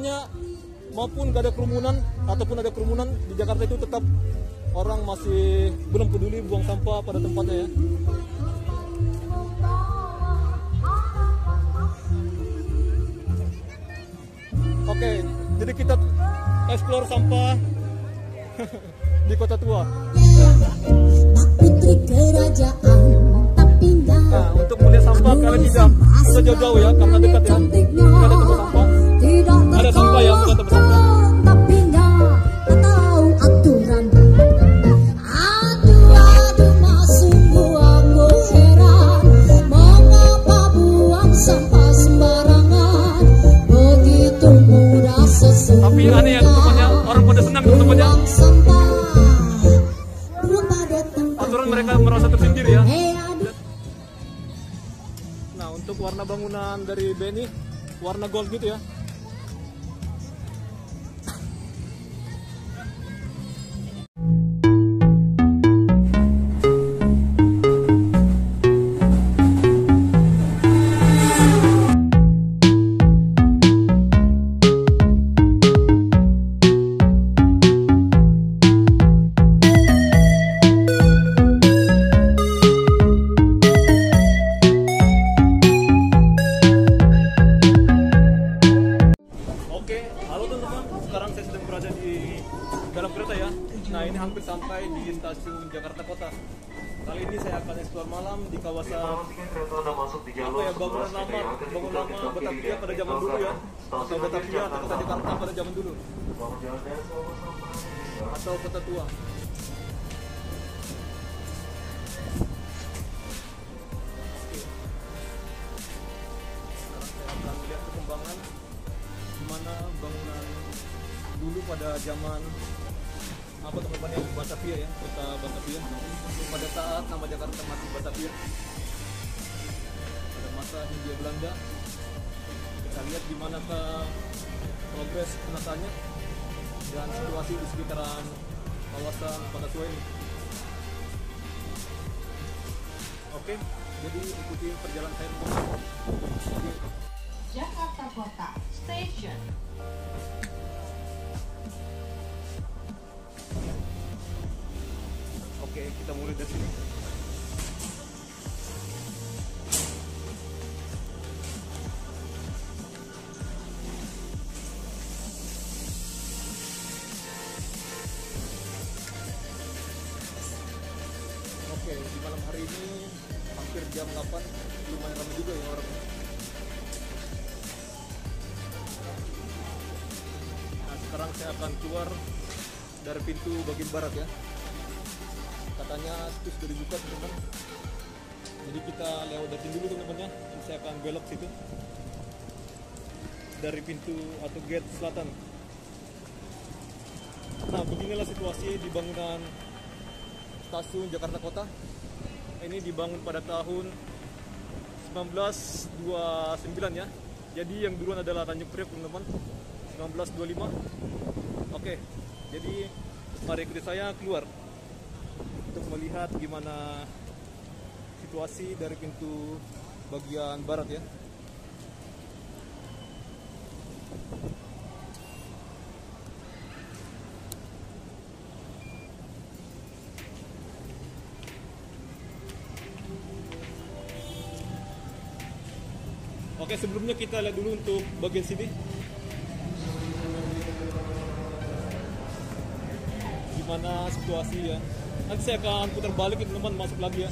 pokoknya maupun gak ada kerumunan ataupun ada kerumunan di Jakarta itu tetap orang masih belum peduli buang sampah pada tempatnya ya. Oke, jadi kita explore sampah di Kota Tua. Nah, untuk melihat sampah kalian tidak usah jauh-jauh ya, karena dekat ya. Tidak ada tempat sampah. Ada sampah ya, bukan tempat sampah. Tapi aneh ya teman-temannya, orang pada senang teman-temannya. Aturan mereka merasa tersindir ya. Nah, untuk warna bangunan dari BNI warna gold gitu ya. Dalam kereta ya. Nah, ini hampir sampai di stasiun Jakarta Kota. Kali ini saya akan eksplor malam di kawasan apa ya, bangunan lama Batavia pada zaman dulu ya, atau Batavia atau Kota Jakarta pada zaman dulu, atau Kota Tua. Sekarang saya akan melihat perkembangan gimana bangunan dulu pada zaman apa teman-teman yang Batavia ya, Kota Batavia. Pada saat nama Jakarta masih Batavia, pada masa Hindia Belanda. Kita lihat gimana ke progres penataannya dan situasi di sekitaran kawasan Kota Tua ini. Oke, jadi ikuti perjalanan saya. Jakarta Kota Station. Oke, kita mulai dari sini. Oke, di malam hari ini hampir jam 8, lumayan ramai juga ya orang. Nah, sekarang saya akan keluar dari pintu bagian barat ya. Katanya itu sudah dibuka teman-teman. Jadi kita lewatin dulu teman-teman ya. Saya akan belok situ dari pintu atau gate selatan. Nah, beginilah situasi di bangunan stasiun Jakarta Kota. Ini dibangun pada tahun 1929 ya. Jadi yang duluan adalah Tanjung Priok teman-teman, 1925. Oke, jadi mari ikuti saya keluar untuk melihat gimana situasi dari pintu bagian barat ya. Oke, sebelumnya kita lihat dulu untuk bagian sini. Gimana situasi ya. Nanti saya akan putar balik teman-teman, masuk lagi ya.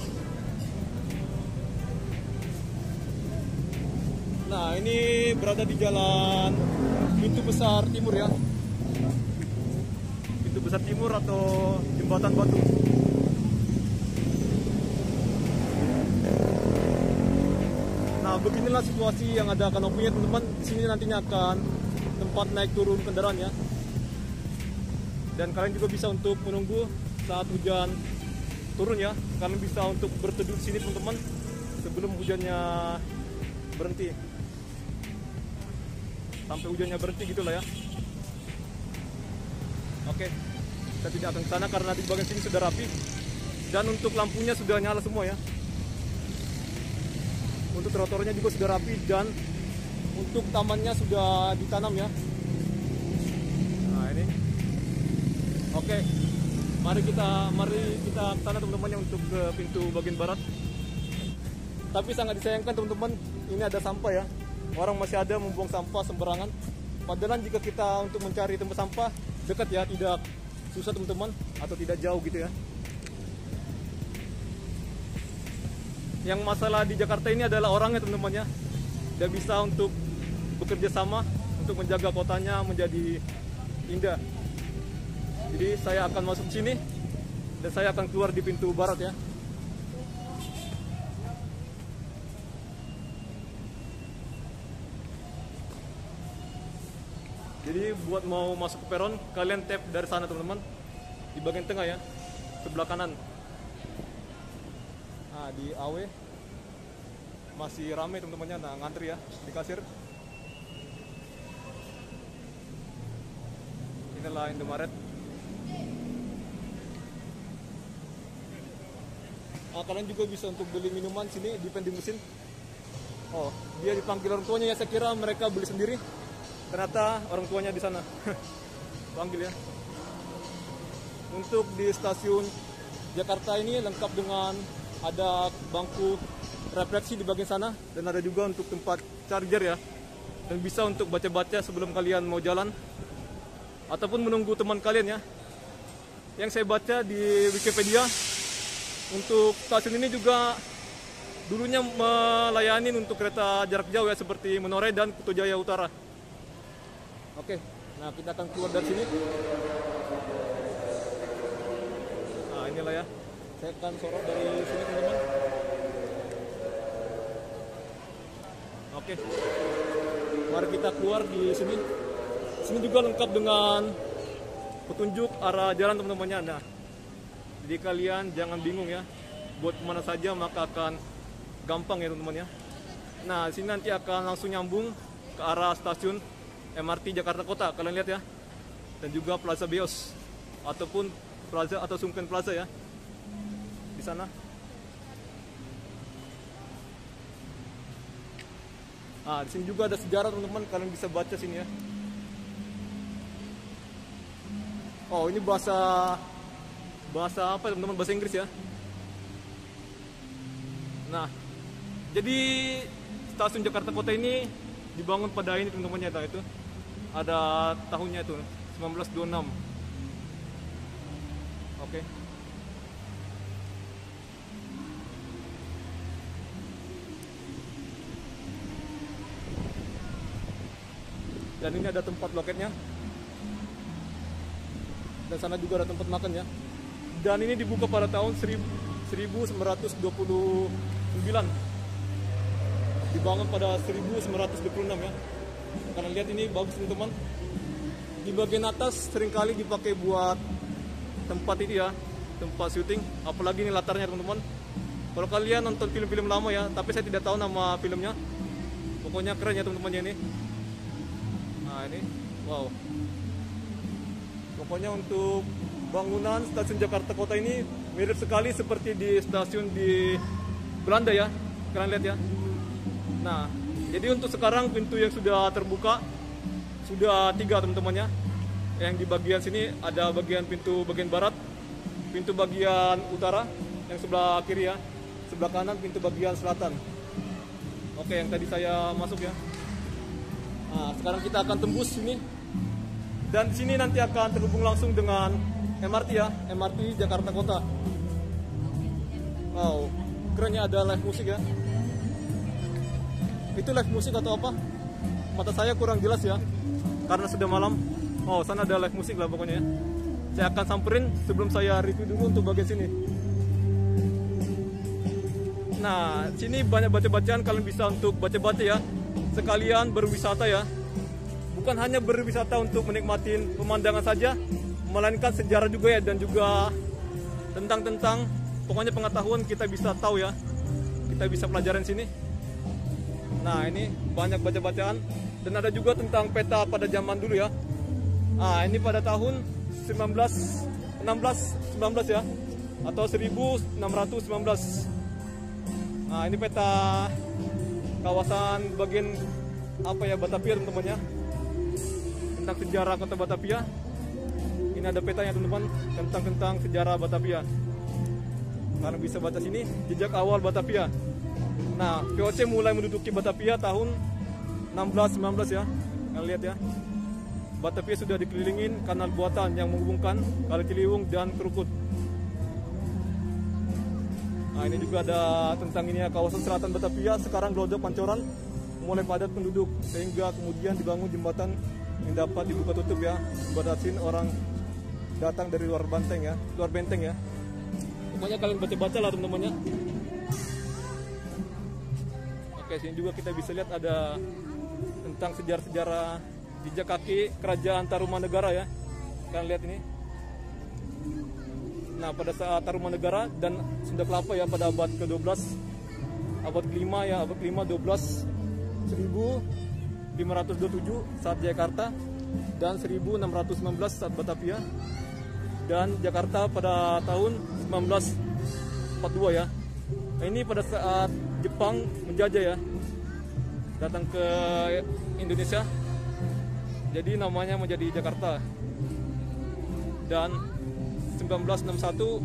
Nah, ini berada di jalan Pintu Besar Timur ya. Pintu Besar Timur atau Jembatan Batu. Nah, beginilah situasi yang ada kanopinya teman-teman. Di sini nantinya akan tempat naik turun kendaraan ya. Dan kalian juga bisa untuk menunggu saat hujan turun ya. Kalian bisa untuk berteduh di sini teman-teman sebelum hujannya berhenti. Sampai hujannya berhenti gitulah ya. Oke, kita tidak akan ke sana karena di bagian sini sudah rapi. Dan untuk lampunya sudah nyala semua ya. Untuk trotoarnya juga sudah rapi dan untuk tamannya sudah ditanam ya. Oke, mari kita ke sana teman-teman yang untuk ke pintu bagian barat. Tapi sangat disayangkan teman-teman, ini ada sampah ya. Orang masih ada membuang sampah sembarangan. Padahal jika kita untuk mencari tempat sampah dekat ya, tidak susah teman-teman, atau tidak jauh gitu ya. Yang masalah di Jakarta ini adalah orangnya teman-teman ya. Dia bisa untuk bekerja sama untuk menjaga kotanya menjadi indah. Jadi saya akan masuk sini dan saya akan keluar di pintu barat ya. Jadi buat mau masuk ke peron, kalian tap dari sana teman-teman, di bagian tengah ya, sebelah kanan. Nah di AW masih ramai teman-temannya, nah ngantri ya di kasir. Inilah Indomaret. Kalian juga bisa untuk beli minuman sini di vending mesin. Oh, dia dipanggil orang tuanya ya, saya kira mereka beli sendiri. Ternyata orang tuanya di sana. Panggil ya. Untuk di stasiun Jakarta ini lengkap dengan ada bangku refleksi di bagian sana dan ada juga untuk tempat charger ya. Dan bisa untuk baca-baca sebelum kalian mau jalan ataupun menunggu teman kalian ya. Yang saya baca di Wikipedia, untuk stasiun ini juga dulunya melayani untuk kereta jarak jauh ya, seperti Menoreh dan Kutojaya Utara. Oke, nah kita akan keluar dari sini. Nah inilah ya, saya akan sorot dari sini teman-teman. Oke, mari kita keluar di sini. Sini juga lengkap dengan petunjuk arah jalan teman-temannya. Nah, jadi kalian jangan bingung ya, buat kemana saja maka akan gampang ya teman-teman ya. Nah, sini nanti akan langsung nyambung ke arah stasiun MRT Jakarta Kota, kalian lihat ya. Dan juga Plaza Beos ataupun Plaza atau Sunken Plaza ya. Di sana. Nah, di sini juga ada sejarah teman-teman, kalian bisa baca sini ya. Oh, ini bahasa apa teman-teman? Bahasa Inggris ya. Nah, jadi stasiun Jakarta Kota ini dibangun pada ini teman-teman ya, itu ada tahunnya itu 1926. Oke. Dan ini ada tempat loketnya. Dan sana juga ada tempat makan ya. Dan ini dibuka pada tahun 1929. Dibangun pada 1926 ya. Kalian lihat ini bagus teman-teman. Di bagian atas seringkali dipakai buat tempat ini ya, tempat syuting. Apalagi ini latarnya teman-teman. Kalau kalian nonton film-film lama ya, tapi saya tidak tahu nama filmnya. Pokoknya keren ya teman-teman ini. Nah ini, wow. Pokoknya untuk bangunan stasiun Jakarta Kota ini mirip sekali seperti di stasiun di Belanda ya. Kalian lihat ya. Nah, jadi untuk sekarang pintu yang sudah terbuka sudah 3 teman-temannya. Yang di bagian sini ada bagian pintu bagian barat, pintu bagian utara yang sebelah kiri ya, sebelah kanan pintu bagian selatan. Oke, yang tadi saya masuk ya. Nah, sekarang kita akan tembus sini. Dan di sini nanti akan terhubung langsung dengan MRT ya, MRT Jakarta Kota. Wow, kerennya ada live musik ya. Itu live musik atau apa? Mata saya kurang jelas ya, karena sudah malam. Oh, sana ada live musik lah pokoknya ya. Saya akan samperin sebelum saya review dulu untuk bagian sini. Nah, sini banyak baca-bacaan, kalian bisa untuk baca-baca ya. Sekalian berwisata ya. Bukan hanya berwisata untuk menikmati pemandangan saja, melainkan sejarah juga ya, dan juga tentang pokoknya pengetahuan kita bisa tahu ya. Kita bisa pelajaran sini. Nah, ini banyak baca-bacaan dan ada juga tentang peta pada zaman dulu ya. Nah, ini pada tahun 1919 ya, atau 1619. Nah, ini peta kawasan bagian apa ya, Batavia teman-teman ya. Tentang sejarah kota Batavia. Ini ada petanya teman-teman tentang sejarah Batavia. Kalian bisa baca sini jejak awal Batavia. Nah, VOC mulai menduduki Batavia tahun 1619 ya. Kalian lihat ya. Batavia sudah dikelilingin kanal buatan yang menghubungkan Kali Ciliwung dan Krukut. Nah, ini juga ada tentang ini ya, kawasan selatan Batavia sekarang Glodok Pancoran mulai padat penduduk sehingga kemudian dibangun jembatan yang dapat dibuka tutup ya, membatasin orang datang dari luar benteng ya. Pokoknya kalian baca-baca lah teman-teman ya. Oke, sini juga kita bisa lihat ada tentang sejarah-sejarah jejak kaki kerajaan Tarumanegara ya. Kalian lihat ini. Nah, pada saat Tarumanegara dan Sunda Kelapa ya pada abad ke-12, abad ke-5 ya, abad ke-5 12 1527 saat Jakarta dan 1619 saat Batavia. Dan Jakarta pada tahun 1942 ya. Nah, ini pada saat Jepang menjajah ya, datang ke Indonesia, jadi namanya menjadi Jakarta. Dan 1961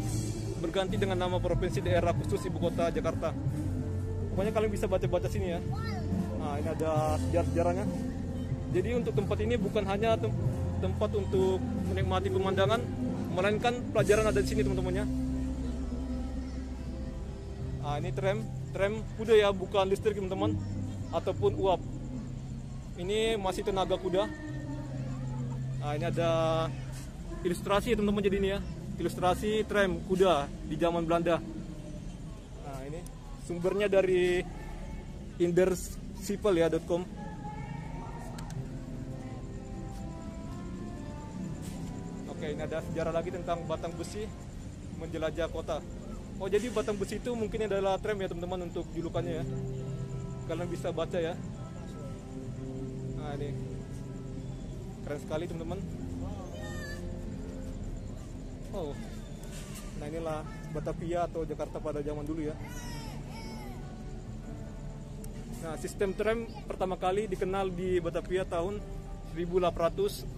berganti dengan nama provinsi daerah khusus ibu kota Jakarta. Pokoknya kalian bisa baca-baca sini ya. Nah, ini ada sejarah-sejarahnya. Jadi untuk tempat ini bukan hanya tempat untuk menikmati pemandangan, melainkan pelajaran ada di sini teman-teman ya. Nah, ini tram kuda ya, bukan listrik teman-teman, ataupun uap. Ini masih tenaga kuda. Nah, ini ada ilustrasi teman-teman jadi ini ya, ilustrasi tram kuda di zaman Belanda. Nah, ini sumbernya dari indersipel.com. Oke, ini ada sejarah lagi tentang batang besi menjelajah kota. Oh, jadi batang besi itu mungkin adalah tram ya teman-teman untuk julukannya ya. Kalian bisa baca ya. Nah, ini keren sekali teman-teman. Oh, nah inilah Batavia atau Jakarta pada zaman dulu ya. Nah, sistem tram pertama kali dikenal di Batavia tahun 1869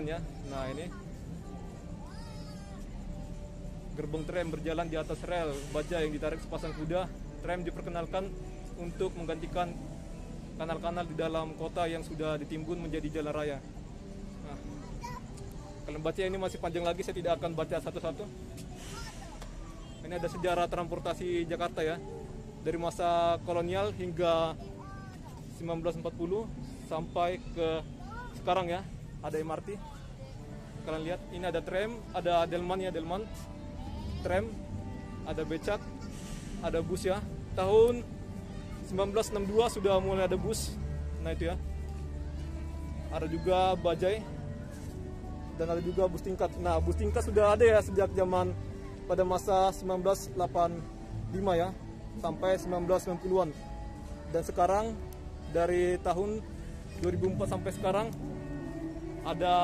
ya. Nah, ini gerbong tram berjalan di atas rel baja yang ditarik sepasang kuda. Tram diperkenalkan untuk menggantikan kanal-kanal di dalam kota yang sudah ditimbun menjadi jalan raya. Nah, kalian baca ini masih panjang lagi, saya tidak akan baca satu-satu. Ini ada sejarah transportasi Jakarta ya, dari masa kolonial hingga 1940 sampai ke sekarang ya. Ada MRT. Kalian lihat, ini ada tram, ada delman ya, delman. Tram, ada becak, ada bus ya. Tahun 1962 sudah mulai ada bus. Nah, itu ya. Ada juga bajai dan ada juga bus tingkat. Nah, bus tingkat sudah ada ya sejak zaman pada masa 1985 ya sampai 1990-an. Dan sekarang dari tahun 2004 sampai sekarang ada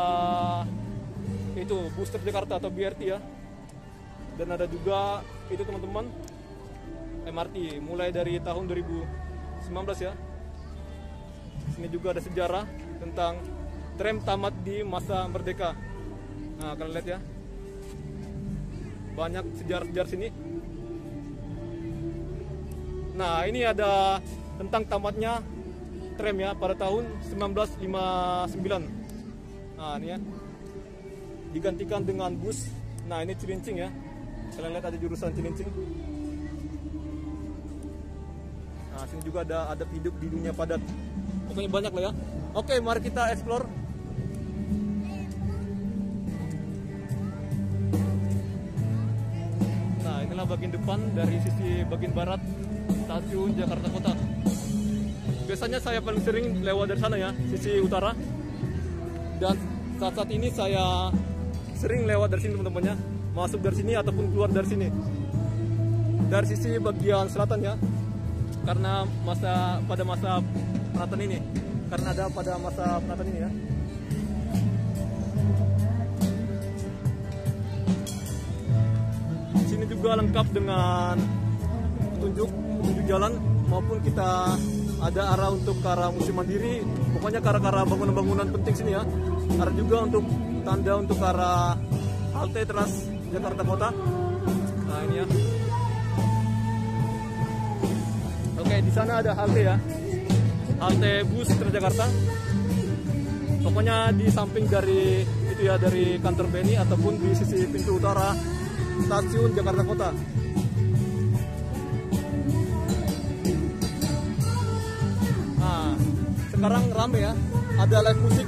itu bus Jakarta atau BRT ya. Dan ada juga itu teman-teman MRT mulai dari tahun 2019 ya. Sini juga ada sejarah tentang tram tamat di masa merdeka. Nah, kalian lihat ya, banyak sejarah-sejarah sini. Nah, ini ada tentang tamatnya tram ya pada tahun 1959. Nah, ini ya, digantikan dengan bus. Nah, ini Cilincing ya. Kalian lihat ada jurusan Cilincing. Nah, sini juga ada adab hidup di dunia padat. Pokoknya banyak lah ya. Oke, mari kita explore. Nah, inilah bagian depan dari sisi bagian barat stasiun Jakarta Kota. Biasanya saya paling sering lewat dari sana ya, sisi utara. Dan saat ini saya sering lewat dari sini teman-teman ya. Masuk dari sini ataupun keluar dari sini. Dari sisi bagian selatan ya. Karena pada masa penataan ini. Karena ada pada masa penataan ini ya. Sini juga lengkap dengan petunjuk jalan maupun kita ada arah untuk ke arah Museum Mandiri. Pokoknya ke arah bangunan-bangunan penting sini ya. Ada juga untuk tanda untuk arah halte Transjakarta Kota. Nah ini ya. Oke, di sana ada halte ya, halte bus Transjakarta. Pokoknya di samping dari itu ya, dari kantor BNI ataupun di sisi pintu utara stasiun Jakarta Kota. Nah, sekarang rame ya, ada live musik.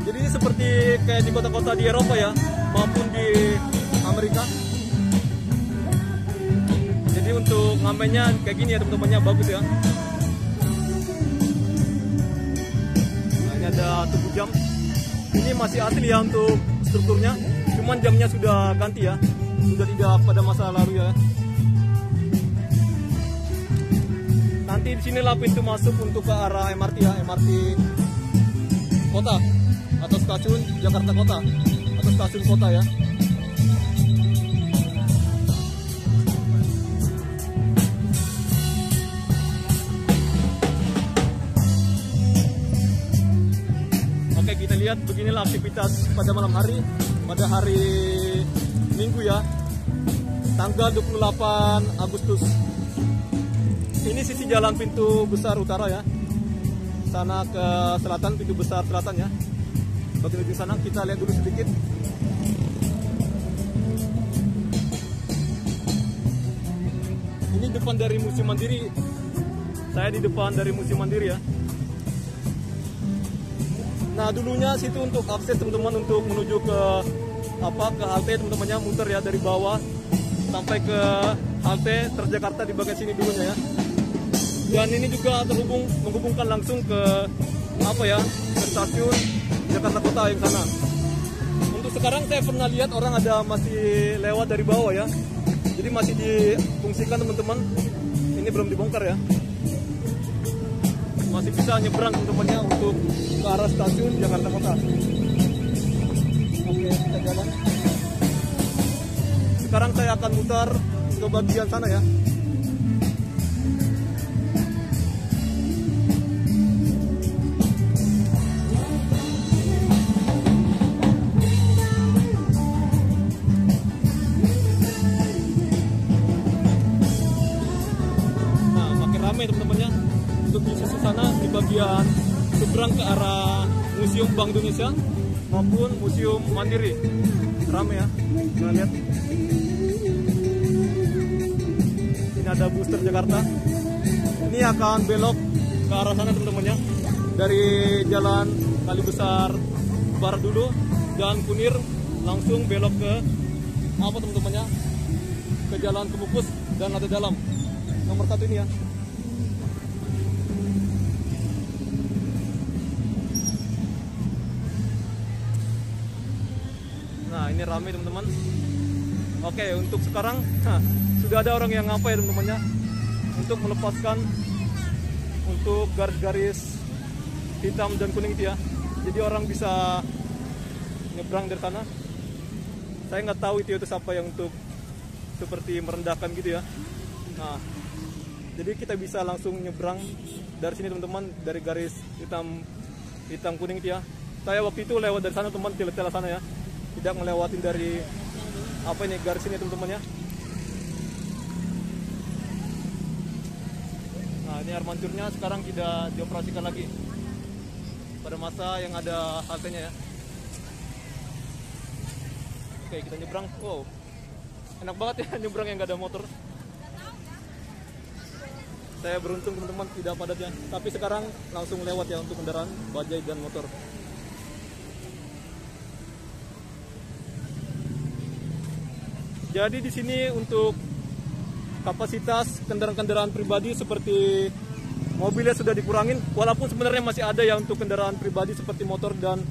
Jadi ini seperti kayak di kota-kota di Eropa ya, maupun di Amerika. Jadi untuk ngamennya kayak gini ya teman-temannya, bagus ya. Nah, ini ada 7 jam. Ini masih asli ya untuk strukturnya, cuman jamnya sudah ganti ya, sudah tidak pada masa lalu ya. Nanti di sinilah pintu masuk untuk ke arah MRT ya, MRT kota atau stasiun Jakarta Kota atau stasiun kota ya. Oke, kita lihat beginilah aktivitas pada malam hari, pada hari Minggu ya, tanggal 28 Agustus. Ini sisi jalan pintu besar utara ya, sana ke selatan, pintu besar selatan ya. Bagian ujung sana kita lihat dulu sedikit. Ini depan dari Museum Mandiri. Saya di depan dari Museum Mandiri ya. Nah, dulunya situ untuk akses teman-teman untuk menuju ke ke halte teman-temannya, muter ya dari bawah sampai ke halte Transjakarta di bagian sini dulunya ya. Dan ini juga menghubungkan langsung ke ke stasiun Jakarta Kota yang sana. Untuk sekarang saya pernah lihat orang ada masih lewat dari bawah ya. Jadi masih difungsikan teman-teman. Ini belum dibongkar ya. Masih bisa nyebrang teman-temannya untuk ke arah stasiun Jakarta Kota. Oke, kita jalan. Sekarang saya akan mutar ke bagian sana ya. Teman-temannya untuk di sisi sana di bagian seberang ke arah Museum Bank Indonesia maupun Museum Mandiri, rame ya. Kita lihat ini ada bus Transjakarta, ini akan belok ke arah sana teman-temannya, dari Jalan Kali Besar Barat dulu dan Kunir langsung belok ke teman-temannya, ke Jalan Kemukus dan Lada Dalam nomor 1 ini ya. Nah, ini ramai teman-teman. Oke, untuk sekarang sudah ada orang yang ya teman-temannya untuk melepaskan untuk garis-garis hitam dan kuning itu ya. Jadi orang bisa nyebrang dari sana. Saya nggak tahu itu siapa yang untuk seperti merendahkan gitu ya. Nah, jadi kita bisa langsung nyebrang dari sini teman-teman, dari garis hitam kuning itu ya. Saya waktu itu lewat dari sana teman, tela-tela sana ya. Tidak ngelewatin dari garis ini teman-teman ya. Nah, ini air mancurnya sekarang tidak dioperasikan lagi pada masa yang ada haltenya ya. Oke, kita nyebrang. Wow, enak banget ya nyebrang yang nggak ada motor. Saya beruntung teman-teman tidak padat ya. Tapi sekarang langsung lewat ya untuk kendaraan bajai dan motor. Jadi di sini untuk kapasitas kendaraan-kendaraan pribadi seperti mobilnya sudah dikurangin, walaupun sebenarnya masih ada ya untuk kendaraan pribadi seperti motor dan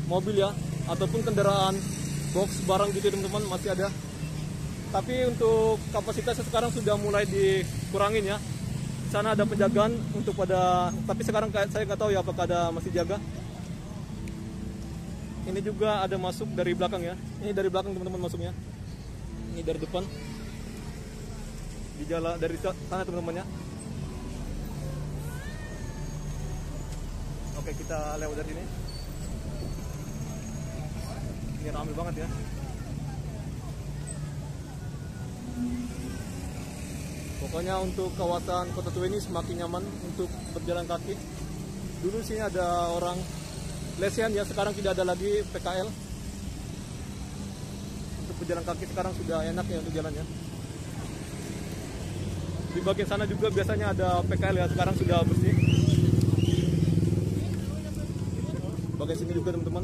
mobil ya, ataupun kendaraan box barang gitu teman-teman masih ada. Tapi untuk kapasitasnya sekarang sudah mulai dikurangin ya. Di sana ada penjagaan untuk tapi sekarang saya nggak tahu ya apakah ada masih jaga. Ini juga ada masuk dari belakang ya. Ini dari belakang teman-teman masuknya. Ini dari depan, di jalan dari sana teman-teman ya. Oke, kita lewat dari sini. Ini ramai banget ya. Pokoknya untuk kawasan Kota Tua ini semakin nyaman untuk berjalan kaki. Dulu sini ada orang lesehan ya, sekarang tidak ada lagi PKL. Untuk berjalan kaki sekarang sudah enak ya untuk jalannya. Di bagian sana juga biasanya ada PKL ya, sekarang sudah bersih. Bagian sini juga teman-teman,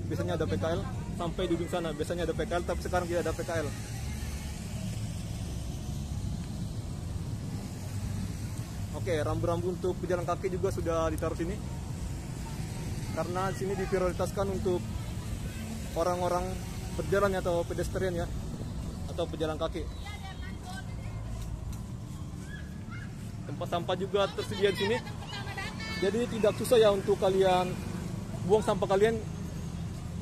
biasanya ada PKL. Sampai di ujung sana biasanya ada PKL, tapi sekarang tidak ada PKL. Oke, rambu-rambu untuk pejalan kaki juga sudah ditaruh sini. Karena sini diprioritaskan untuk orang-orang berjalan atau pedestrian ya, atau pejalan kaki. Tempat sampah juga tersedia di sini. Jadi tidak susah ya untuk kalian buang sampah kalian.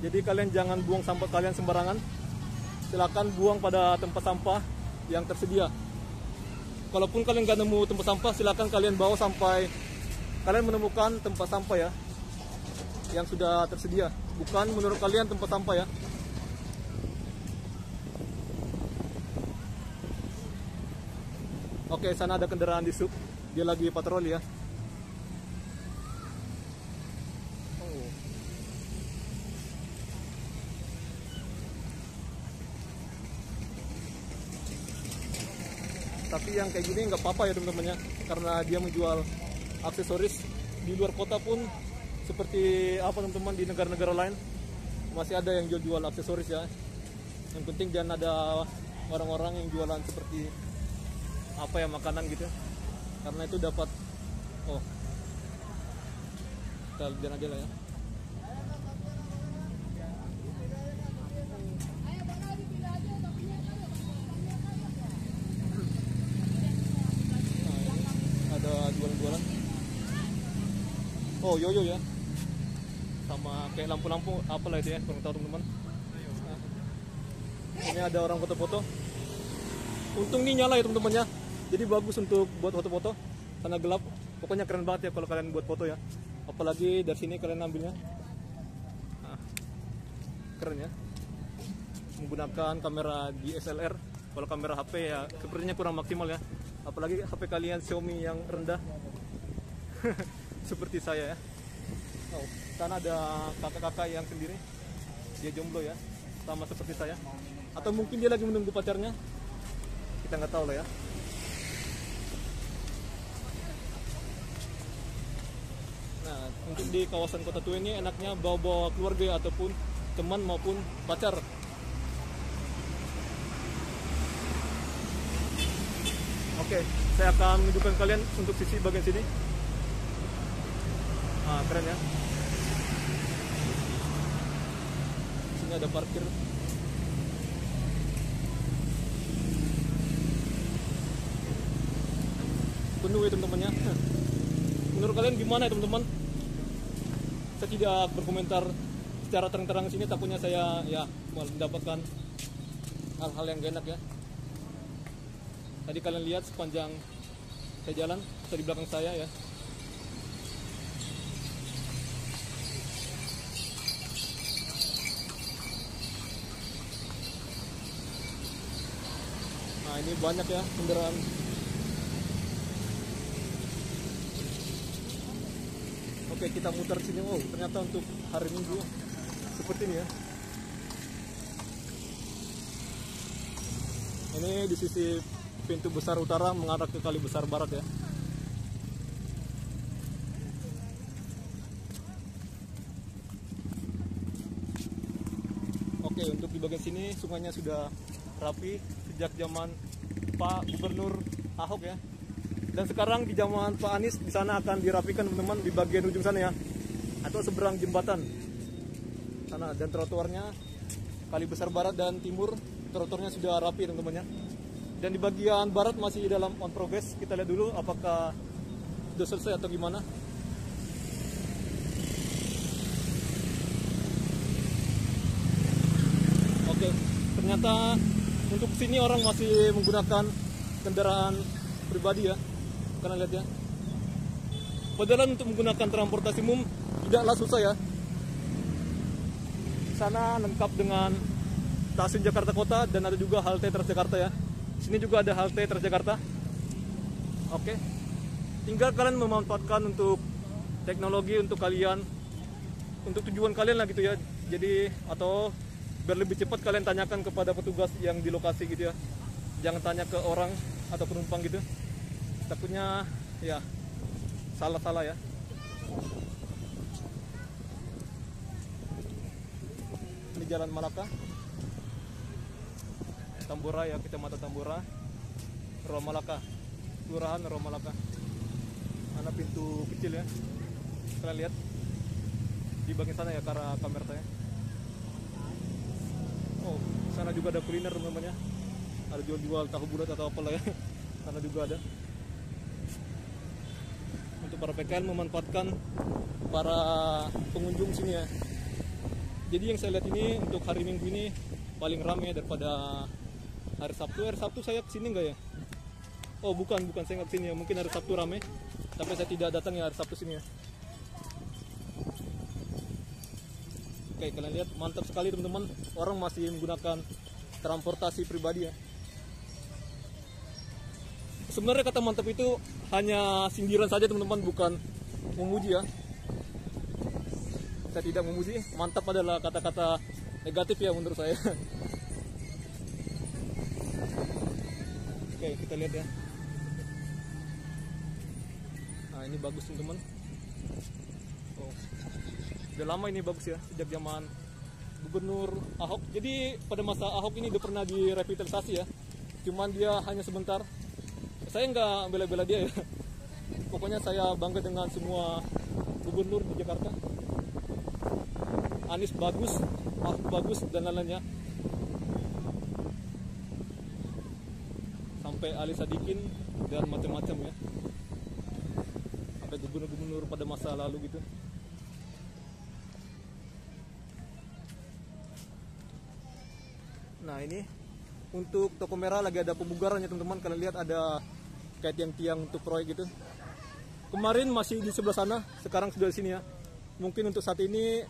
Jadi kalian jangan buang sampah kalian sembarangan. Silakan buang pada tempat sampah yang tersedia. Kalaupun kalian nggak nemu tempat sampah, silakan kalian bawa sampai kalian menemukan tempat sampah ya, yang sudah tersedia. Bukan menurut kalian tempat sampah ya. Oke, sana ada kendaraan di sub, dia lagi patroli ya. Tapi yang kayak gini nggak apa-apa ya teman-teman ya, karena dia menjual aksesoris. Di luar kota pun seperti apa teman-teman, di negara-negara lain masih ada yang jual aksesoris ya. Yang penting jangan ada orang-orang yang jualan seperti apa ya, makanan gitu, karena itu dapat kita lihat aja lah ya. Jualan-jualan. Oh, yoyo ya. Sama kayak lampu-lampu apalah itu ya, kurang tahu teman-teman. Nah, ini ada orang foto-foto. Untung ini nyala ya teman-teman ya. Jadi bagus untuk buat foto-foto. Karena gelap. Pokoknya keren banget ya kalau kalian buat foto ya. Apalagi dari sini kalian ambilnya. Nah, keren ya. Menggunakan kamera DSLR. Kalau kamera HP ya sepertinya kurang maksimal ya. Apalagi HP kalian Xiaomi yang rendah. Seperti saya ya. Oh, sana ada kakak-kakak yang sendiri. Dia jomblo ya, sama seperti saya. Atau mungkin dia lagi menunggu pacarnya. Kita nggak tahu lah ya. Nah, untuk di kawasan Kota Tua ini enaknya bawa-bawa keluarga ataupun teman maupun pacar. Oke, saya akan menunjukkan kalian untuk sisi bagian sini. Ah, keren ya. Sini ada parkir. Penuh ya teman-temannya. Menurut kalian gimana ya teman-teman? Saya tidak berkomentar secara terang-terang sini, takutnya saya ya mendapatkan hal-hal yang gak enak ya. Tadi kalian lihat sepanjang saya jalan, atau di belakang saya ya. Nah, ini banyak ya kendaraan. Oke, kita muter sini. Oh, ternyata untuk hari Minggu seperti ini ya. Ini di sisi pintu besar utara mengarah ke Kali Besar Barat ya. Oke, untuk di bagian sini sungainya sudah rapi sejak zaman Pak Gubernur Ahok ya. Dan sekarang di zaman Pak Anies di sana akan dirapikan teman-teman, di bagian ujung sana ya. Atau seberang jembatan sana, dan trotoarnya Kali Besar Barat dan Timur trotoarnya sudah rapi teman-teman ya. Dan di bagian barat masih dalam on progress. Kita lihat dulu apakah sudah selesai atau gimana. Oke, ternyata untuk sini orang masih menggunakan kendaraan pribadi ya. Kalian lihat ya. Perjalanan untuk menggunakan transportasi umum tidaklah susah ya. Sana lengkap dengan stasiun Jakarta Kota dan ada juga halte Transjakarta ya. Sini juga ada halte Transjakarta. Oke. Tinggal kalian memanfaatkan untuk teknologi untuk kalian, untuk tujuan kalian lah gitu ya. Jadi atau biar lebih cepat kalian tanyakan kepada petugas yang di lokasi gitu ya. Jangan tanya ke orang atau penumpang gitu. Takutnya ya salah-salah ya. Ini Jalan Malaka, Tambora ya, Kecamatan Tambora, Rawa Malaka, Kelurahan Rawa Malaka. Ada pintu kecil ya, kalian lihat di bagian sana ya, ke arah kamera saya. Oh, sana juga ada kuliner teman-teman ya, ada jual-jual tahu bulat atau apalah ya. Sana juga ada. Untuk para PKL memanfaatkan para pengunjung sini ya. Jadi yang saya lihat ini untuk hari Minggu ini paling ramai daripada hari Sabtu. Hari Sabtu saya kesini enggak ya? Oh bukan saya nggak kesini ya. Mungkin hari Sabtu ramai, tapi saya tidak datang ya hari Sabtu sini ya. Oke, kalian lihat mantap sekali teman-teman. Orang masih menggunakan transportasi pribadi ya. Sebenarnya kata mantap itu hanya sindiran saja teman-teman, bukan memuji ya. Saya tidak memuji, mantap adalah kata-kata negatif ya menurut saya. Oke, kita lihat ya. Nah, ini bagus teman-teman. Oh, udah lama ini bagus ya, sejak zaman Gubernur Ahok. Jadi pada masa Ahok ini udah pernah direvitalisasi ya. Cuman dia hanya sebentar. Saya nggak bela-bela dia ya. Pokoknya saya bangga dengan semua gubernur di Jakarta. Anies bagus, Ahok bagus, dan lain-lainnya. Sampai Ali Sadikin dan macam-macam ya. Sampai gubernur-gubernur pada masa lalu gitu. Nah ini untuk Toko Merah lagi ada pembugarannya teman-teman. Kalian lihat ada kayak tiang-tiang untuk proyek gitu. Kemarin masih di sebelah sana, sekarang sudah di sini ya. Mungkin untuk saat ini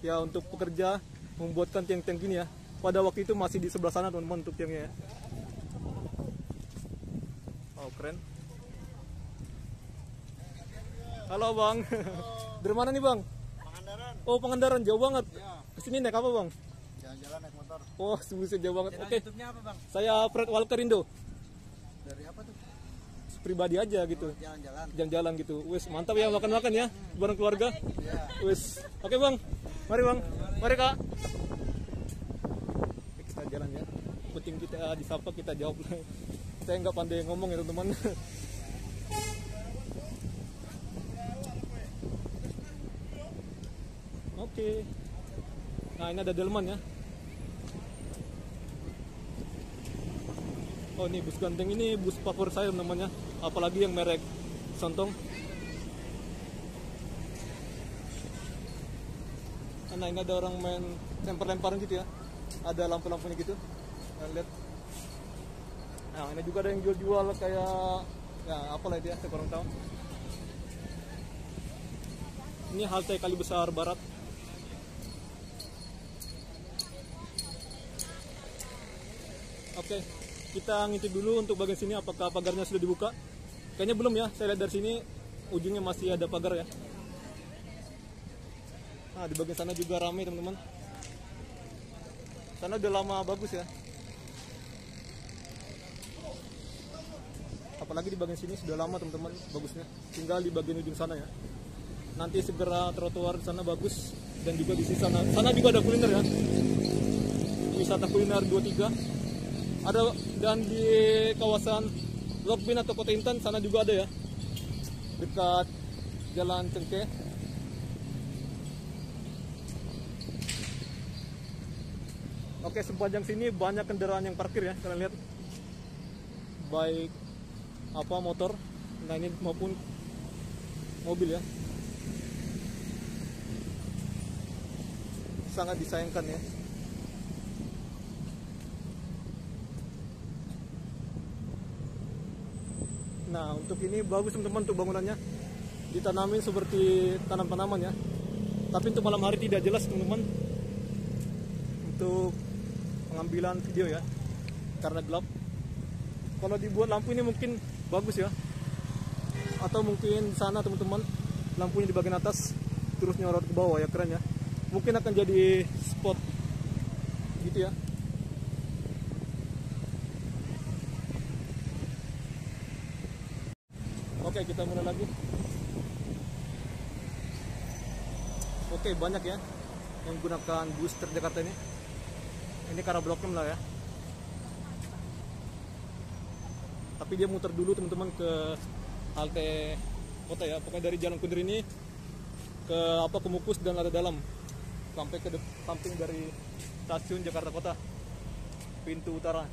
ya untuk pekerja membuatkan tiang-tiang gini ya. Pada waktu itu masih di sebelah sana teman-teman untuk tiangnya ya. Oh keren. Halo bang. Dari mana nih bang? Pangandaran. Oh Pangandaran, jauh banget. Ya. Kesini naik apa bang? Jalan-jalan naik motor. Oh buset jauh banget. Oke. YouTube-nya apa bang? Saya Fred Walker Indo. Dari apa tuh? Pribadi aja gitu. Jalan-jalan. Jalan-jalan gitu. Wes mantap ya, makan-makan ya bareng keluarga. Iya. Wes. Oke bang. Mari bang. Mari kak. Kita jalan ya. Penting kita disapa, kita jawab. Saya nggak pandai ngomong ya teman-teman. Oke. Nah ini ada delman ya. Oh ini bus ganteng, ini bus favorit saya namanya. Apalagi yang merek Sontong. Nah ini ada orang main lempar-lemparan gitu ya. Ada lampu-lampunya gitu. Nah, lihat. Nah ini juga ada yang jual-jual kayak ya apalah itu ya, saya kurang tahu. Ini halte Kali Besar Barat. Oke, kita ngintip dulu untuk bagian sini apakah pagarnya sudah dibuka. Kayaknya belum ya, saya lihat dari sini ujungnya masih ada pagar ya. Nah di bagian sana juga ramai teman-teman. Sana udah lama bagus ya. Apalagi di bagian sini sudah lama teman-teman bagusnya. Tinggal di bagian ujung sana ya. Nanti segera trotoar di sana bagus, dan juga di sana juga ada kuliner ya. Wisata kuliner 23 ada, dan di kawasan Lokbin atau Kota Intan sana juga ada ya, dekat Jalan Cengkeh. Oke, sepanjang sini banyak kendaraan yang parkir ya, kalian lihat, baik apa motor, nah ini maupun mobil ya. Sangat disayangkan ya. Nah untuk ini bagus teman-teman untuk bangunannya. ditanamin seperti tanam-tanaman ya. Tapi untuk malam hari tidak jelas teman-teman untuk pengambilan video ya, karena gelap. Kalau dibuat lampu ini mungkin bagus ya, atau mungkin di sana teman-teman lampunya di bagian atas terus nyorot ke bawah ya, keren ya. Mungkin akan jadi spot gitu ya. Oke, kita mulai lagi. Oke, banyak ya yang menggunakan bus Transjakarta ini. Ini karena Blok M lah ya. Tapi dia muter dulu teman-teman ke halte kota ya. Pokoknya dari Jalan Kunir ini ke Kemukus dan Lada Dalam sampai ke samping dari stasiun Jakarta Kota, pintu utara.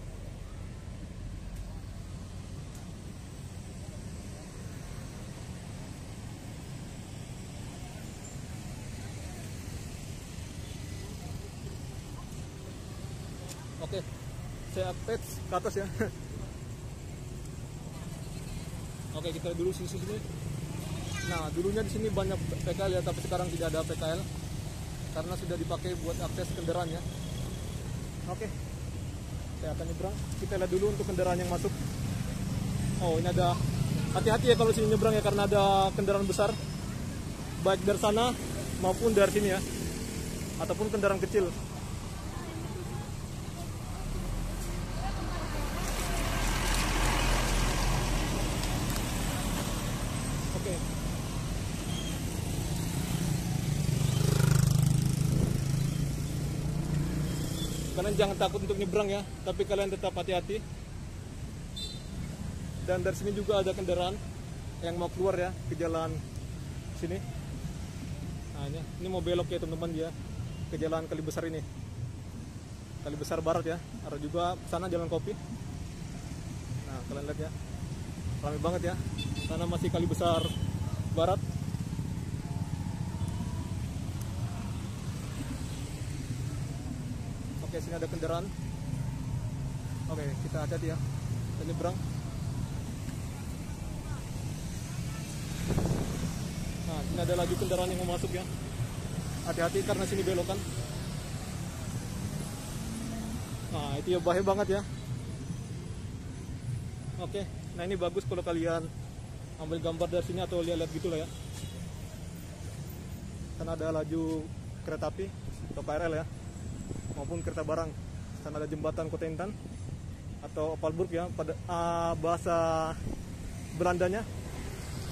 Oke, saya update ke atas ya. Oke, kita dulu sini. Nah, dulunya di sini banyak PKL ya, tapi sekarang tidak ada PKL karena sudah dipakai buat akses kendaraan ya. Oke, saya akan nyebrang. Kita lihat dulu untuk kendaraan yang masuk. Oh, ini ada, hati-hati ya kalau sini nyebrang ya, karena ada kendaraan besar baik dari sana maupun dari sini ya, ataupun kendaraan kecil. Oke. Kalian jangan takut untuk nyebrang ya, tapi kalian tetap hati-hati. Dan dari sini juga ada kendaraan yang mau keluar ya ke jalan sini. Nah, ini mau belok ya teman-teman ya ke jalan Kali Besar ini. Kali Besar Barat ya. Ada juga sana Jalan Kopi. Nah, kalian lihat ya. Ramai banget ya. Sana masih Kali Besar Barat. Oke, sini ada kendaraan. Oke, kita hati-hati ya. Kita nyebrang. Nah, sini ada lagi kendaraan yang mau masuk ya. Hati-hati karena sini belokan. Nah, itu ya bahaya banget ya. Oke, nah ini bagus kalau kalian ambil gambar dari sini atau lihat-lihat gitu lah ya. Sana ada laju kereta api atau KRL ya, maupun kereta barang. Sana ada jembatan Kota Intan atau Opalburg ya pada bahasa Belandanya.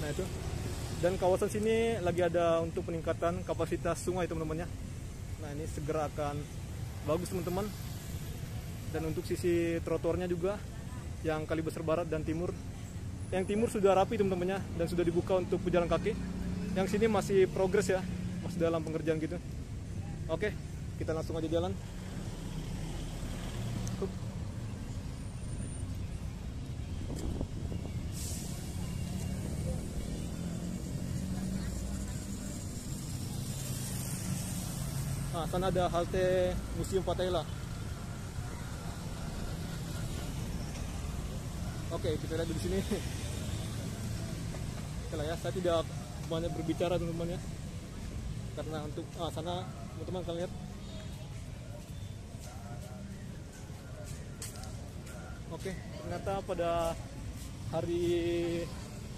Nah itu. Dan kawasan sini lagi ada untuk peningkatan kapasitas sungai teman-teman ya. Nah ini segera akan bagus teman-teman. Dan untuk sisi trotoarnya juga yang Kali Besar Barat dan Timur. Yang timur sudah rapi teman-teman ya, dan sudah dibuka untuk pejalan kaki. Yang sini masih progres ya, masih dalam pengerjaan gitu. Oke, kita langsung aja jalan. Nah, sana ada halte Museum Fatahillah. Oke, kita lihat di sini. Oke lah ya, saya tidak banyak berbicara teman-teman ya, karena untuk sana teman-teman kalian lihat. Oke, ternyata pada hari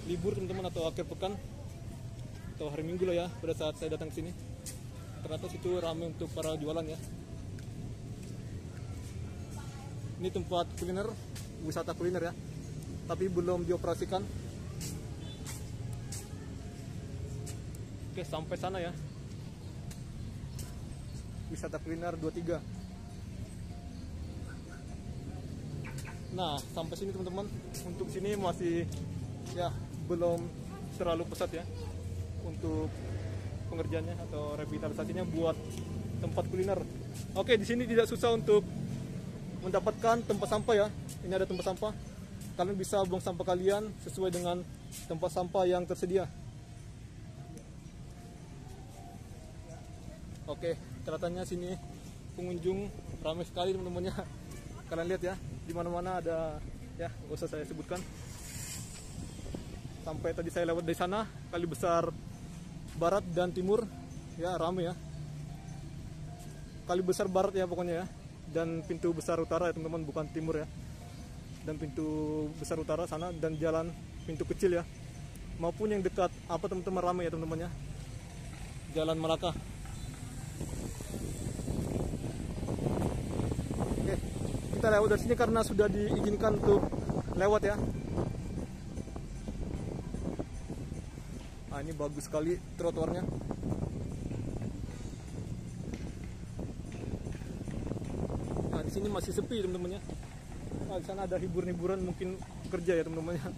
libur teman-teman atau akhir pekan atau hari Minggu lah ya, pada saat saya datang ke sini, ternyata situ ramai untuk para jualan ya. Ini tempat kuliner, wisata kuliner ya, tapi belum dioperasikan. Oke, sampai sana ya, wisata kuliner 23. Nah, sampai sini teman-teman. Untuk sini masih ya belum terlalu pesat ya untuk pengerjaannya atau revitalisasinya buat tempat kuliner. Oke, di sini tidak susah untuk mendapatkan tempat sampah ya. Ini ada tempat sampah. Kalian bisa buang sampah kalian sesuai dengan tempat sampah yang tersedia. Oke, kelihatannya sini pengunjung ramai sekali teman-teman ya. Kalian lihat ya, di mana-mana ada ya, nggak usah saya sebutkan. Sampai tadi saya lewat dari sana, Kali Besar Barat dan Timur, ya rame ya. Kali Besar Barat ya pokoknya ya, dan pintu besar utara ya teman-teman, bukan timur ya. Dan pintu besar utara sana dan jalan pintu kecil ya, maupun yang dekat apa teman-teman ramai ya teman-teman ya, Jalan Malaka. Oke, kita lewat dari sini karena sudah diizinkan untuk lewat ya. Nah, ini bagus sekali trotoarnya. Nah, di sini masih sepi teman-teman ya. Nah, di sana ada hiburan-hiburan mungkin kerja ya teman-teman ya.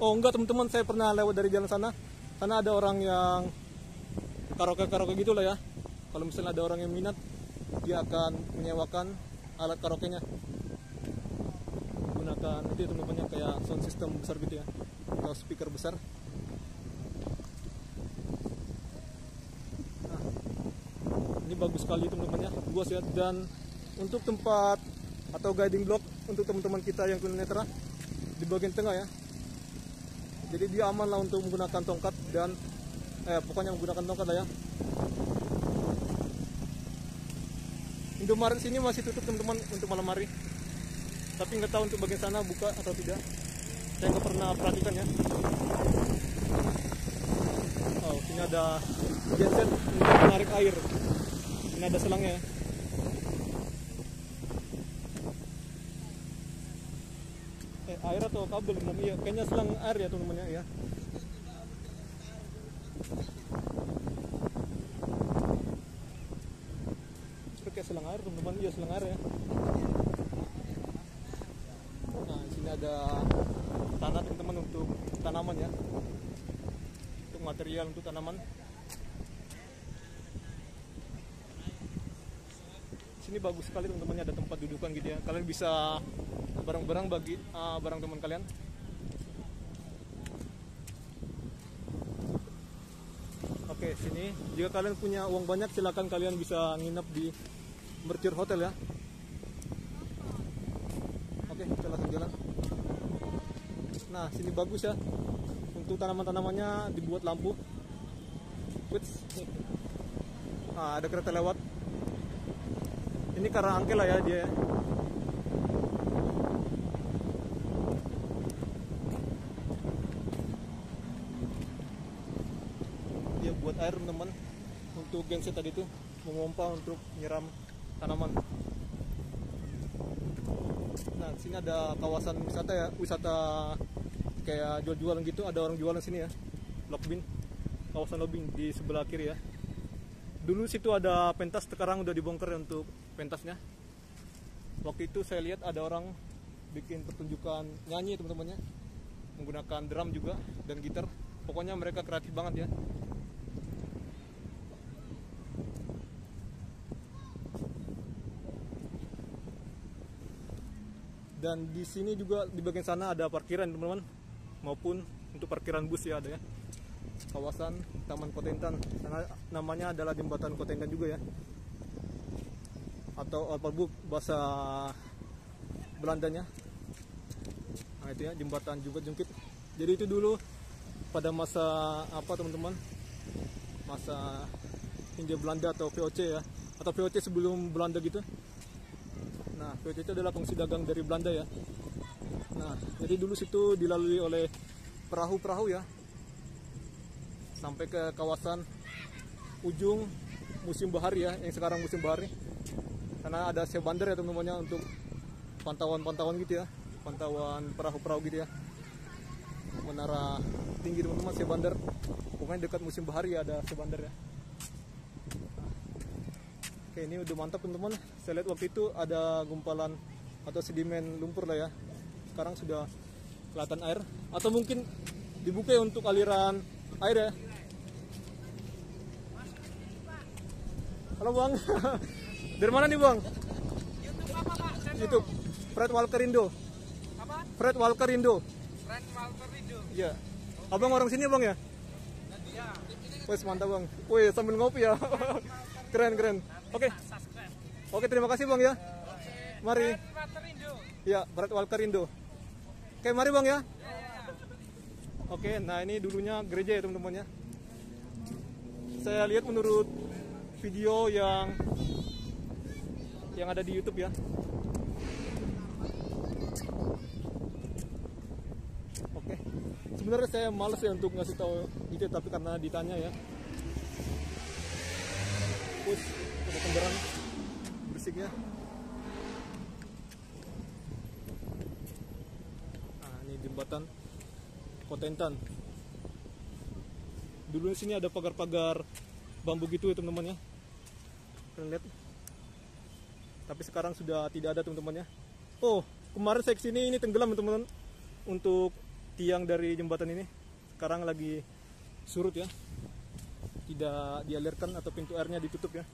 Oh enggak teman-teman, saya pernah lewat dari jalan sana. Sana ada orang yang karaoke gitu lah ya. Kalau misalnya ada orang yang minat, dia akan menyewakan alat karaoke-nya. Gunakan itu teman-teman ya, kayak sound system besar gitu ya, atau speaker besar. Nah, ini bagus sekali teman-teman ya, luas ya. Dan untuk tempat atau guiding block untuk teman-teman kita yang tunanetra di bagian tengah ya. Jadi dia aman lah untuk menggunakan tongkat dan pokoknya menggunakan tongkat lah ya. Indomaret sini masih tutup teman-teman untuk malam hari. Tapi nggak tahu untuk bagian sana buka atau tidak. Saya nggak pernah perhatikan ya. Oh, sini ada genset untuk menarik air. Ini ada selangnya ya. Air atau kabel teman-teman ya, kayaknya selang air ya teman-teman ya. Kayak selang air teman-teman, iya selang air ya. Nah, di sini ada tanah teman-teman untuk tanaman ya, untuk material untuk tanaman. Sini bagus sekali teman-teman, ada tempat dudukan gitu ya. Kalian bisa barang-barang bagi barang teman kalian. Oke, sini jika kalian punya uang banyak silakan kalian bisa nginep di Mercure Hotel ya. Oke, kita langsung jalan. Nah, sini bagus ya. Untuk tanaman-tanamannya dibuat lampu. Nah, ada kereta lewat. Ini karena angke lah ya dia. Dia buat air teman-teman untuk genset tadi itu, memompa untuk nyiram tanaman. Nah, sini ada kawasan wisata ya, wisata kayak jual-jualan gitu, ada orang jualan sini ya. Lokbin, kawasan Lokbin di sebelah kiri ya. Dulu situ ada pentas, sekarang udah dibongkar untuk pentasnya. Waktu itu saya lihat ada orang bikin pertunjukan nyanyi teman-temannya, menggunakan drum juga dan gitar. Pokoknya mereka kreatif banget ya. Dan di sini juga di bagian sana ada parkiran teman-teman, maupun untuk parkiran bus ya ada ya. Kawasan Taman Kotentan, sana namanya adalah Jembatan Kotentan juga ya, atau Alpabuk bahasa Belandanya. Nah itu ya, jembatan juga jungkit. Jadi itu dulu pada masa apa teman-teman, masa Hindia Belanda atau VOC ya, atau VOC sebelum Belanda gitu. Nah, VOC itu adalah fungsi dagang dari Belanda ya. Nah, jadi dulu situ dilalui oleh perahu-perahu ya, sampai ke kawasan ujung musim bahari ya, yang sekarang musim bahari. Karena ada sewa bandar ya teman-temannya, untuk pantauan-pantauan gitu ya, pantauan perahu-perahu gitu ya. Menara tinggi teman-teman, sewa bandar. Pokoknya dekat musim bahari ada sewa bandar ya. Oke, ini udah mantap teman-teman. Saya lihat waktu itu ada gumpalan atau sedimen lumpur lah ya. Sekarang sudah kelihatan air, atau mungkin dibuka untuk aliran air ya. Halo Bang. Dari mana nih Bang? YouTube apa Pak? YouTube. Fred Walker Indo. Apa? Fred Walker Indo. Fred Walker Indo. Iya. Abang orang sini Bang ya? Iya. Wes mantap Bang. Wih, sambil ngopi ya. Keren. Oke. Subscribe. Oke, terima kasih Bang ya. Mari. Fred Walker Indo. Ya, Fred Walker Indo. Oke, mari Bang ya. Oke, nah ini dulunya gereja ya teman-teman ya. Saya lihat menurut video yang ada di YouTube ya. Oke. Sebenarnya saya malas ya untuk ngasih tahu itu, tapi karena ditanya ya. Push, ada kendaraan bersiknya. Nah, ini jembatan Kotentan. Dulu di sini ada pagar-pagar bambu gitu ya teman-teman ya. Kalian lihat. Tapi sekarang sudah tidak ada teman-teman ya. Oh, kemarin saya kesini ini tenggelam teman-teman. Untuk tiang dari jembatan ini sekarang lagi surut ya. Tidak dialirkan atau pintu airnya ditutup ya.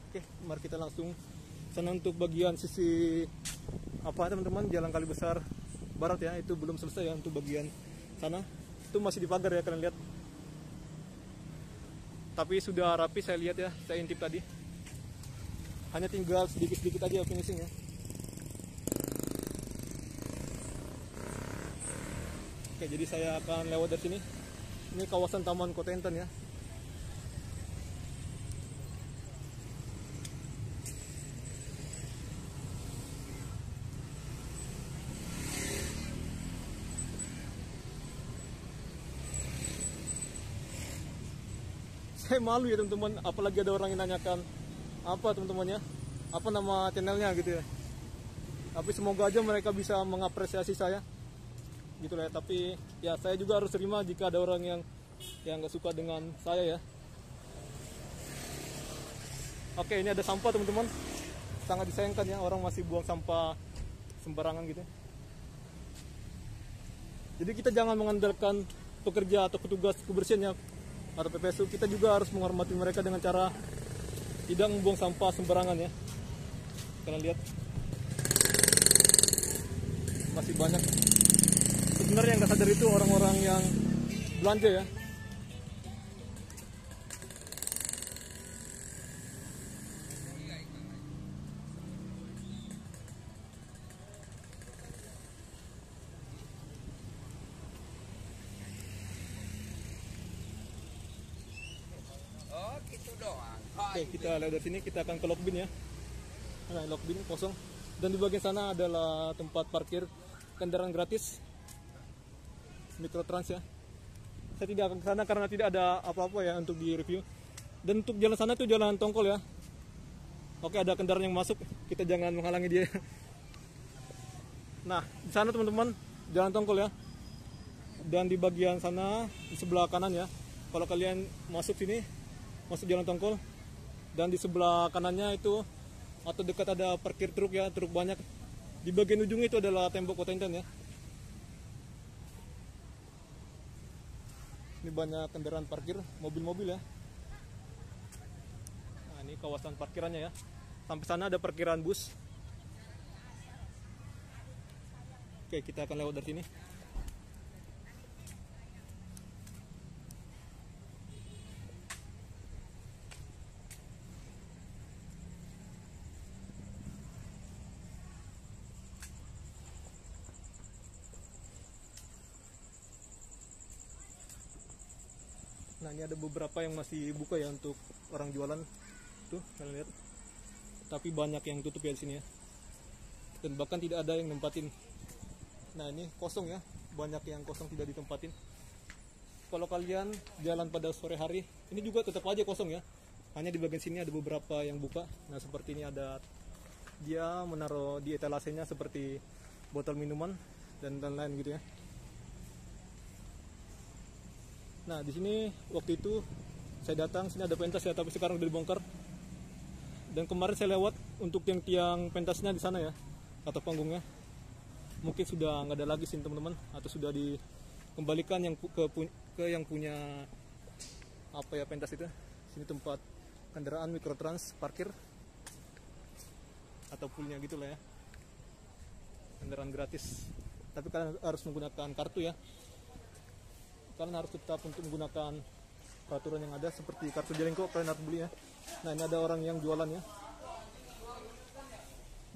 Oke, mari kita langsung sana untuk bagian sisi apa teman-teman, Jalan Kali Besar Barat ya. Itu belum selesai ya untuk bagian sana. Itu masih dipagar ya kalian lihat. Tapi sudah rapi saya lihat ya, saya intip tadi. Hanya tinggal sedikit-sedikit aja finishing ya. Oke, jadi saya akan lewat dari sini. Ini kawasan Taman Kotentan ya. Saya malu ya teman-teman, apalagi ada orang yang nanyakan apa teman-teman ya, apa nama channelnya gitu ya. Tapi semoga aja mereka bisa mengapresiasi saya gitu lah ya. Tapi ya saya juga harus terima jika ada orang yang nggak suka dengan saya ya. Oke, ini ada sampah teman-teman, sangat disayangkan ya, orang masih buang sampah sembarangan gitu. Jadi kita jangan mengandalkan pekerja atau petugas kebersihan ya, atau PPSU. Kita juga harus menghormati mereka dengan cara tidak membuang sampah sembarangan ya. Kalian lihat masih banyak. Sebenarnya yang nggak sadar itu orang-orang yang belanja ya. Oh, gitu doang. Oke, kita lihat dari sini, kita akan ke Lokbin ya. Nah, Lokbin kosong. Dan di bagian sana adalah tempat parkir kendaraan gratis Mikrotrans ya. Saya tidak akan ke sana karena tidak ada apa-apa ya untuk di review. Dan untuk jalan sana itu jalan tongkol ya. Oke, ada kendaraan yang masuk, kita jangan menghalangi dia. Nah, di sana teman-teman jalan tongkol ya. Dan di bagian sana di sebelah kanan ya. Kalau kalian masuk sini, masuk jalan tongkol, dan di sebelah kanannya itu atau dekat ada parkir truk ya, truk banyak. Di bagian ujung itu adalah tembok Kotentan ya. Ini banyak kendaraan parkir, mobil-mobil ya. Nah, ini kawasan parkirannya ya. Sampai sana ada parkiran bus. Oke, kita akan lewat dari sini. Nah, ini ada beberapa yang masih buka ya untuk orang jualan. Tuh, kalian lihat. Tapi banyak yang tutup ya di sini ya. Dan bahkan tidak ada yang nempatin. Nah, ini kosong ya. Banyak yang kosong tidak ditempatin. Kalau kalian jalan pada sore hari, ini juga tetap aja kosong ya. Hanya di bagian sini ada beberapa yang buka. Nah, seperti ini ada, dia menaruh di etalasenya seperti botol minuman dan lain-lain gitu ya. Nah, di sini waktu itu saya datang, sini ada pentas ya, tapi sekarang udah dibongkar. Dan kemarin saya lewat untuk tiang-tiang pentasnya di sana ya, atau panggungnya. Mungkin sudah nggak ada lagi sih teman-teman, atau sudah dikembalikan yang ke yang punya apa ya pentas itu. Sini tempat kendaraan Mikrotrans parkir atau poolnya gitulah ya. Kendaraan gratis. Tapi kalian harus menggunakan kartu ya. Kalian harus tetap untuk menggunakan peraturan yang ada seperti kartu Jaklingko, kalian harus beli ya. Nah, ini ada orang yang jualan ya.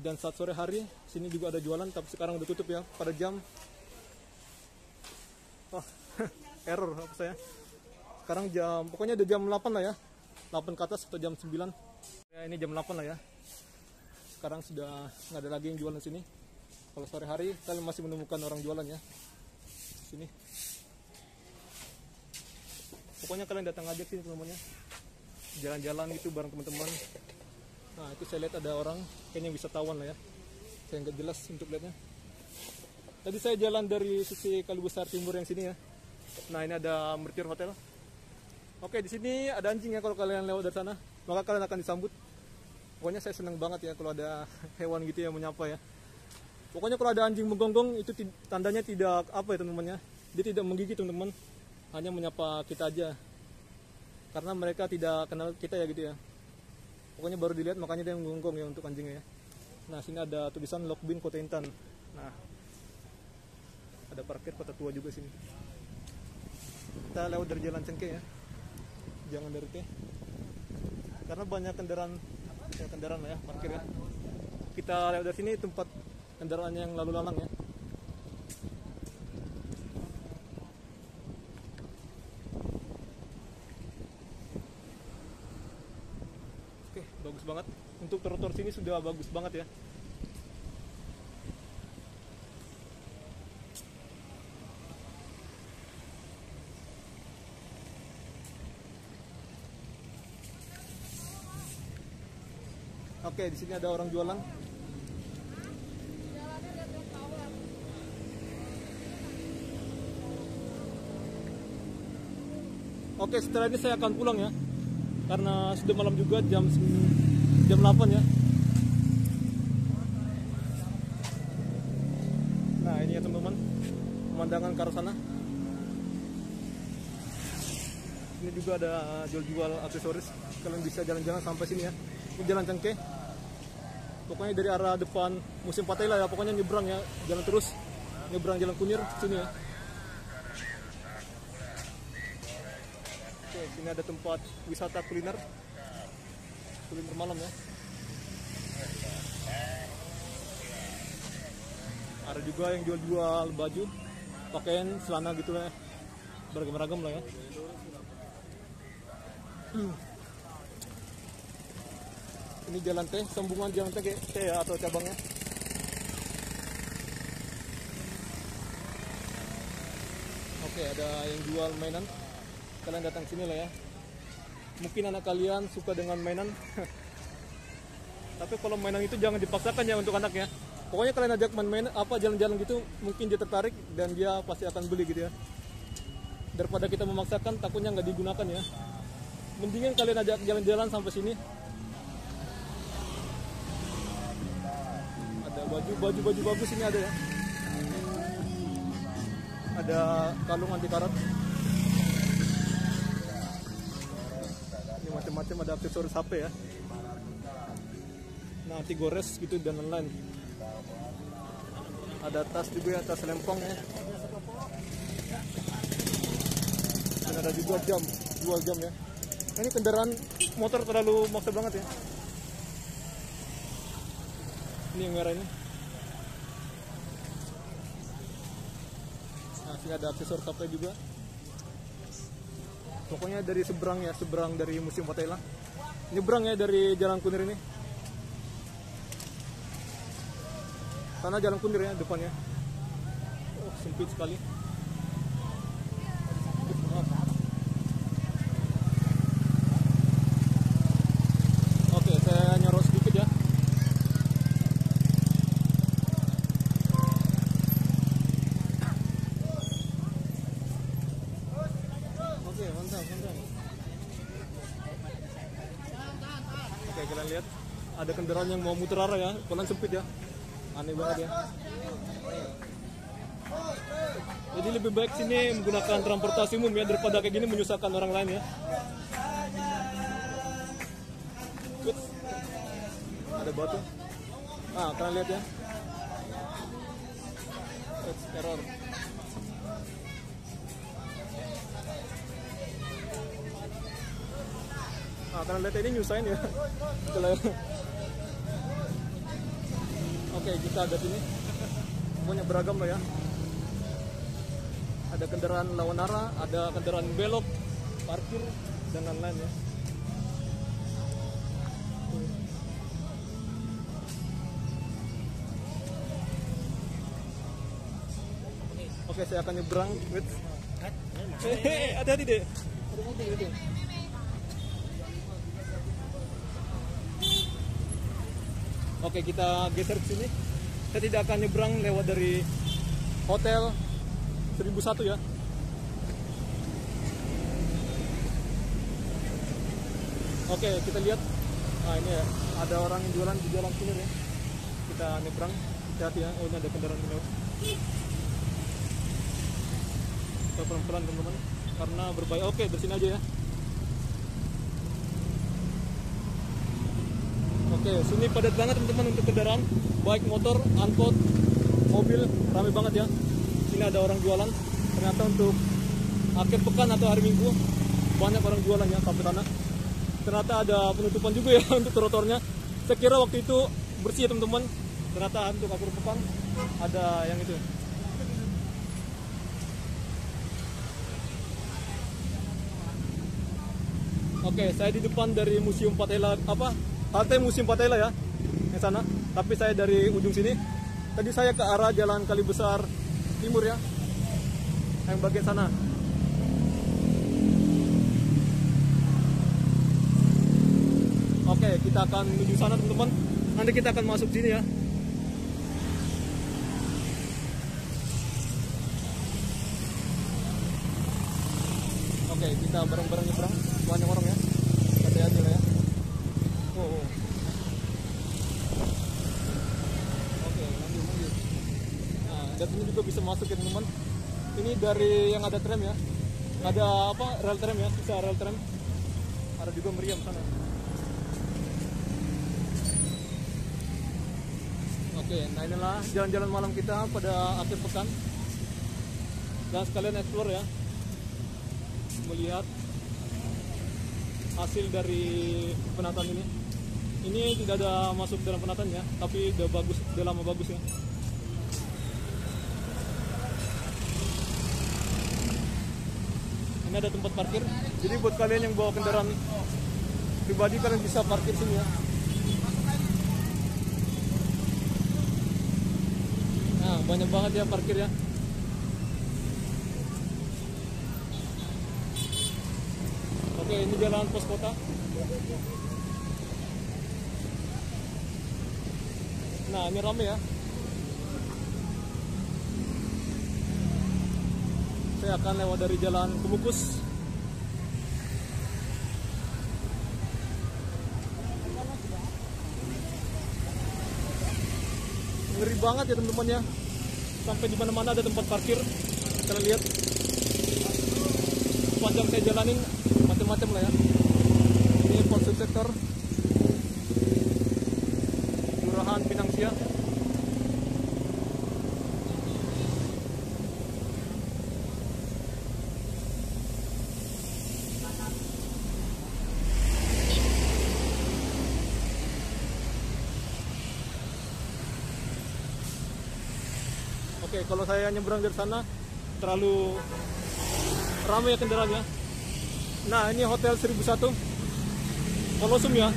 Dan saat sore hari sini juga ada jualan, tapi sekarang udah tutup ya pada jam error apa saya. Sekarang pokoknya udah jam 8 lah ya. 8 ke atas atau jam 9. Ya, ini jam 8 lah ya. Sekarang sudah nggak ada lagi yang jualan di sini. Kalau sore hari kalian masih menemukan orang jualan ya. Sini. Pokoknya kalian datang aja sini teman-teman ya. Jalan-jalan gitu bareng teman-teman. Nah, itu saya lihat ada orang kayaknya wisatawan lah ya. Saya nggak jelas untuk lihatnya. Tadi saya jalan dari sisi Kali Besar Timur yang sini ya. Nah, ini ada Mercure Hotel. Oke, di sini ada anjing ya kalau kalian lewat dari sana, maka kalian akan disambut. Pokoknya saya senang banget ya kalau ada hewan gitu yang menyapa ya. Pokoknya kalau ada anjing menggonggong itu tandanya tidak apa ya teman-teman ya. Dia tidak menggigit teman-teman, hanya menyapa kita aja. Karena mereka tidak kenal kita ya gitu ya. Pokoknya baru dilihat makanya dia menggonggong ya untuk anjingnya ya. Nah, sini ada tulisan Lokbin Kota Intan. Nah, ada parkir Kota Tua juga sini. Kita lewat dari Jalan Cengkeh ya. Jangan dari T. Karena banyak kendaraan lah ya, parkir ya. Kita lewat dari sini tempat kendaraan yang lalu lalang ya. Oke, bagus banget. Untuk trotoar sini sudah bagus banget ya. Oke, di sini ada orang jualan. Oke, setelah ini saya akan pulang ya. Karena sudah malam juga, jam 8 ya. Nah, ini ya teman-teman, pemandangan ke arah sana. Ini juga ada jual-jual aksesoris. Kalian bisa jalan-jalan sampai sini ya. Ini Jalan Cengkeh. Pokoknya dari arah depan Museum Patela ya, pokoknya nyebrang ya, jalan terus nyebrang Jalan Kunir sini ya. Oke, sini ada tempat wisata kuliner malam ya. Ada juga yang jual-jual baju, pakaian, celana gitu ya, beragam-ragam lah ya. Ini Jalan T, sambungan Jalan T ya, atau cabangnya. Oke, ada yang jual mainan. Kalian datang sini lah ya. Mungkin anak kalian suka dengan mainan. Tapi kalau mainan itu jangan dipaksakan ya untuk anak ya. Pokoknya kalian ajak main apa jalan-jalan gitu, mungkin dia tertarik dan dia pasti akan beli gitu ya. Daripada kita memaksakan, takutnya nggak digunakan ya. Mendingan kalian ajak jalan-jalan sampai sini. Ada baju bagus ini ada ya. Ada kalung anti karat. Ini macam-macam, ada aksesoris HP ya. Nah, anti gores gitu dan lain-lain. Ada tas juga ya, tas lempong ya. Dan ada juga jual jam ya. Ini kendaraan motor terlalu maksa banget ya. Ini yang merah ini. Nah, sini ada aksesoris HP juga. Pokoknya dari seberang ya, seberang dari Museum Patela. Nyebrang ya dari Jalan Kunir ini. Sana Jalan Kunir ya depannya. Oh, sempit sekali. Oke, saya nyorot sedikit ya. Oke, mantap. Oke, kalian lihat ada kendaraan yang mau muter arah ya, jalan sempit ya. Aneh banget ya. Jadi lebih baik sini menggunakan transportasi umum ya, daripada kayak gini menyusahkan orang lain ya. Ada batu. Ah, kalian lihat ya. Error. Ah, kalian lihat ini nyusahin ya. Oke, kita ada sini. Semuanya beragam lah ya. Ada kendaraan lawan arah, ada kendaraan belok, parkir, dan lain-lain ya. Oke, saya akan nyebrang. Wait. Hati-hati deh. Hati-hati. Oke, kita geser ke sini. Saya tidak akan nyebrang lewat dari hotel 1001 ya. Oke, kita lihat. Nah, ini ya, ada orang yang jualan di jalan sini ya. Kita nyebrang. Hati-hati ya. Oh, ini ada kendaraan lewat. Kita pelan-pelan teman-teman, karena berbahaya. Oke, dari sini aja ya. Oke, sini padat banget teman-teman untuk kendaraan, baik motor, angkot, mobil, ramai banget ya. Sini ada orang jualan. Ternyata untuk akhir pekan atau hari Minggu banyak orang jualan ya sampai sana. Ternyata ada penutupan juga ya untuk trotoarnya. Saya kira waktu itu bersih ya teman-teman. Ternyata untuk akhir pekan ada yang itu. Oke, saya di depan dari Museum Patela, halte Museum Patela ya, yang sana. Tapi saya dari ujung sini. Tadi saya ke arah Jalan Kali Besar Timur ya, yang bagian sana. Oke, kita akan menuju sana teman-teman. Nanti kita akan masuk sini ya. Oke, kita bareng-bareng nyebrang. Banyak orang ya. Hati-hati lah ya. Oh. Oke, lanjut. Nah, dan ini juga bisa masuk ya teman-teman. Ini dari yang ada tram ya. Ada rel tram ya, sisa rel tram. Ada juga meriam sana. Oke, nah inilah jalan-jalan malam kita pada akhir pekan. Dan sekalian explore ya. Melihat hasil dari penataan ini. Ini tidak ada masuk dalam penataan ya, tapi udah bagus, udah lama bagus ya. Ini ada tempat parkir. Jadi buat kalian yang bawa kendaraan pribadi, kalian bisa parkir sini ya. Nah, banyak banget ya parkir ya. Oke, ini jalan pos kota. Nah, ini rame ya. Saya akan lewat dari jalan Kemukus. Ngeri banget ya teman-teman ya. Sampai di mana-mana ada tempat parkir. Kita lihat. Sepanjang saya jalanin macam-macam lah ya. Ini Polsek Sektor Kelurahan Pinang Sia. Oke, kalau saya nyebrang dari sana terlalu ramai ya kendaraannya. Nah, ini Hotel 1001 Kolosum ya.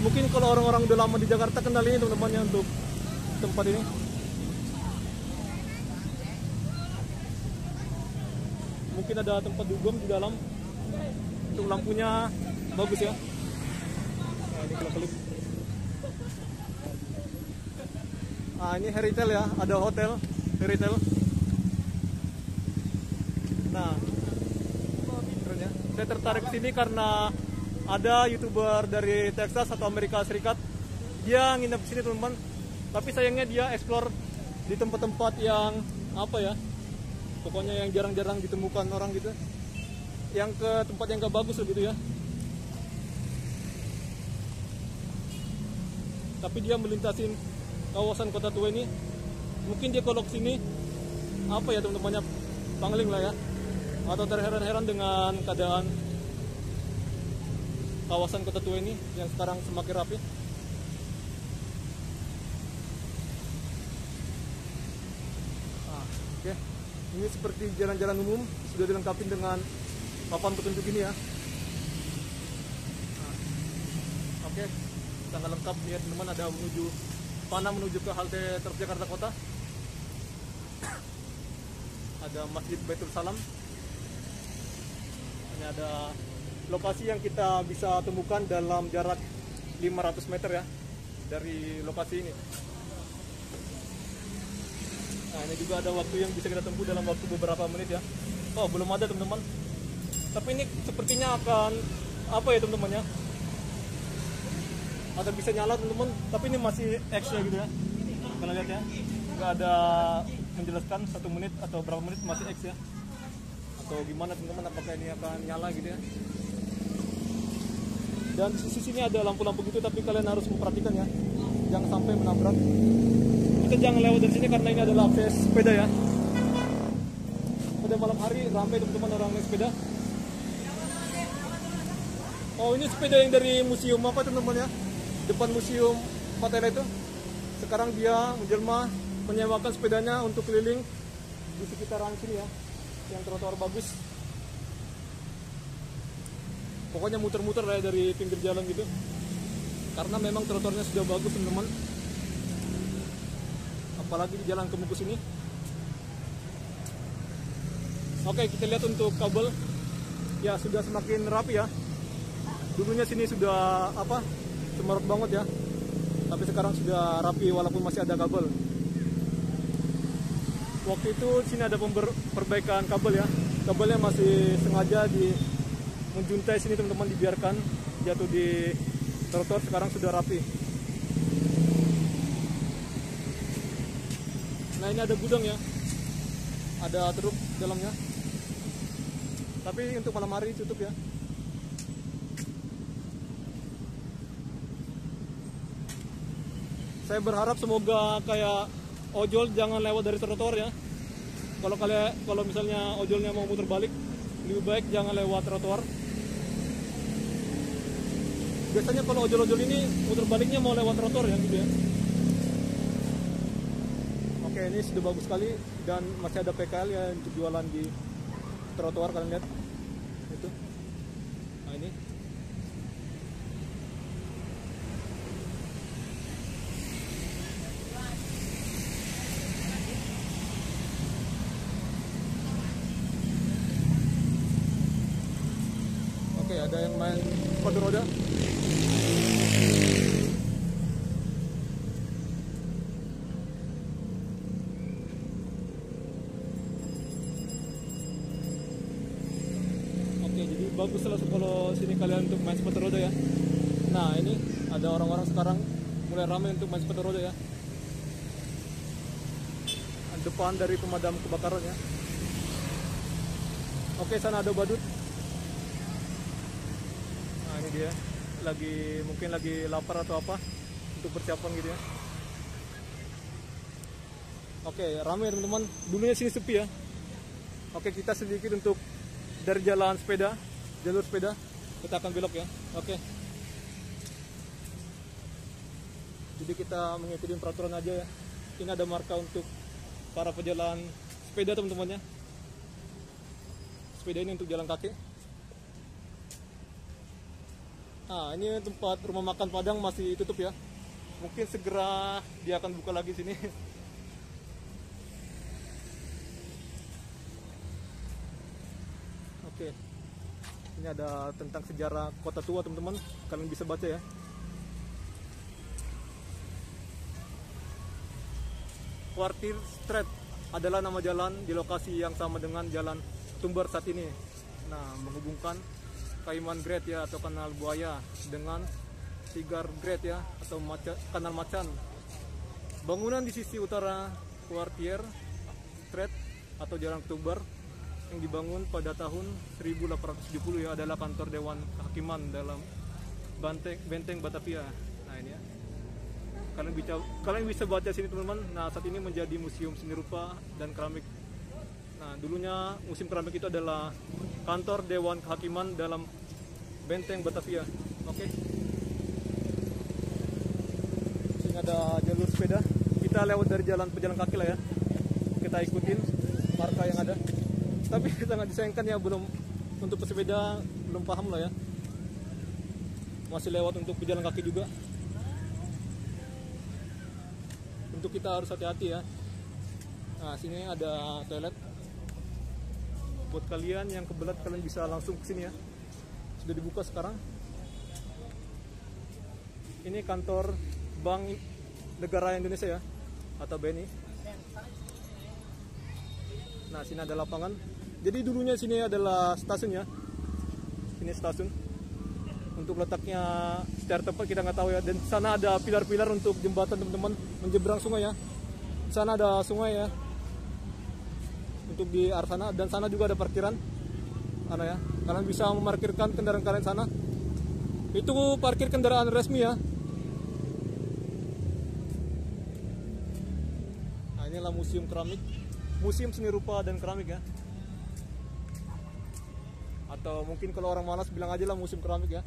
Mungkin kalau orang-orang udah lama di Jakarta kenal ini teman-temannya untuk tempat ini. Mungkin ada tempat dugem di dalam. Untuk lampunya bagus ya. Nah, ini kelap-kelip. Nah, ini Heritel ya, ada hotel Heritel. Nah, saya tertarik ke sini karena ada YouTuber dari Texas atau Amerika Serikat. Dia nginep di sini teman-teman. Tapi sayangnya dia explore di tempat-tempat yang apa ya? Pokoknya yang jarang-jarang ditemukan orang gitu. Yang ke tempat yang gak bagus gitu ya. Tapi dia melintasin kawasan Kota Tua ini. Mungkin dia kalau kesini apa ya teman-temannya, pangling lah ya, atau terheran-heran dengan keadaan kawasan Kota Tua ini yang sekarang semakin rapi. Oke, ini seperti jalan-jalan umum, sudah dilengkapi dengan papan petunjuk ini ya. Nah, oke, sangat lengkap ya teman-teman. Ada menuju panah menuju ke halte Transjakarta Kota. Ada Masjid Baitul Salam. Ini ada lokasi yang kita bisa temukan dalam jarak 500 meter ya dari lokasi ini. Nah, ini juga ada waktu yang bisa kita tempuh dalam waktu beberapa menit ya. Oh, belum ada teman-teman. Tapi ini sepertinya akan apa ya teman-teman ya? Ada bisa nyala teman-teman, tapi ini masih X ya gitu ya. Kalian lihat ya. Nggak ada menjelaskan 1 menit atau berapa menit, masih X ya. Atau gimana teman-teman, apakah ini akan nyala gitu ya. Dan di sisi sini ada lampu-lampu gitu, tapi kalian harus memperhatikan ya. Jangan sampai menabrak. Kita jangan lewat dari sini karena ini adalah akses sepeda ya. Pada malam hari ramai teman-teman orang naik sepeda. Oh, ini sepeda yang dari museum apa teman-teman ya? Depan museum Patela itu. Sekarang dia menjelma menyewakan sepedanya untuk keliling di sekitaran sini ya, yang trotoar bagus. Pokoknya muter-muter lah ya dari pinggir jalan gitu, karena memang trotoarnya sudah bagus teman-teman. Apalagi di jalan Kemukus ini. Oke, kita lihat untuk kabel ya, sudah semakin rapi ya. Dulunya sini sudah apa, semerot banget ya, tapi sekarang sudah rapi walaupun masih ada kabel. Waktu itu sini ada perbaikan kabel ya, kabelnya masih sengaja menjuntai sini teman-teman, dibiarkan jatuh di trotoar. Sekarang sudah rapi. Nah, ini ada gudang ya, ada truk dalamnya, tapi untuk malam hari tutup ya. Saya berharap semoga kayak ojol jangan lewat dari trotoar ya. Kalau misalnya ojolnya mau muter balik, lebih baik jangan lewat trotoar. Biasanya kalau ojol-ojol ini muter baliknya mau lewat trotoar ya gitu ya. Oke, ini sudah bagus sekali dan masih ada PKL ya untuk jualan di trotoar, kalian lihat itu. Nah, ini oke, ada yang main sepatu roda. Oke, jadi bagus lah kalau sini kalian untuk main sepatu roda ya. Nah, ini ada orang-orang sekarang mulai ramai untuk main sepatu roda ya. Depan dari pemadam kebakaran ya. Oke, sana ada badut. Nah, ini dia mungkin lagi lapar atau apa, untuk persiapan gitu ya. Oke, ramai teman-teman. Dulunya sini sepi ya. Oke, kita sedikit untuk dari jalan sepeda, jalur sepeda, kita akan belok ya. Oke. Jadi kita mengikuti peraturan aja ya. Ini ada marka untuk para pejalan sepeda teman-teman ya. Sepeda ini untuk jalan kaki. Nah, ini tempat rumah makan Padang masih tutup ya. Mungkin segera dia akan buka lagi sini. Oke. Ini ada tentang sejarah Kota Tua teman-teman. Kalian bisa baca ya. Quartier Street adalah nama jalan di lokasi yang sama dengan jalan Tumbar saat ini. Nah, menghubungkan Kaiman Grade ya atau Kanal Buaya dengan Sigar Grade ya atau Kanal Macan. Bangunan di sisi utara Quartier Street atau Jalan Tumbar yang dibangun pada tahun 1870 ya adalah kantor Dewan Kehakiman dalam Benteng Batavia. Nah, ini ya. Kalian bisa baca sini teman-teman. Nah, saat ini menjadi museum seni rupa dan keramik. Nah, dulunya museum keramik itu adalah kantor Dewan Kehakiman dalam Benteng Batavia. Oke. Sini ada jalur sepeda. Kita lewat dari jalan pejalan kaki lah ya. Kita ikutin marka yang ada. Tapi sangat disayangkan ya, belum untuk pesepeda belum paham lah ya, masih lewat untuk pejalan kaki juga. Untuk kita harus hati-hati ya. Nah, sini ada toilet. Buat kalian yang kebelat, kalian bisa langsung ke sini ya. Sudah dibuka sekarang. Ini kantor Bank Negara Indonesia ya, atau BNI. Nah, sini ada lapangan. Jadi dulunya sini adalah stasiun ya. Ini stasiun. Untuk letaknya secara tepat kita nggak tahu ya. Dan sana ada pilar-pilar untuk jembatan teman-teman menyeberang sungai ya. Di sana ada sungai ya. Untuk di arah sana, dan sana juga ada parkiran. Ya. Kalian bisa memarkirkan kendaraan kalian sana. Itu parkir kendaraan resmi ya. Nah, inilah museum keramik, museum seni rupa dan keramik ya. Atau mungkin kalau orang malas bilang aja lah museum keramik ya.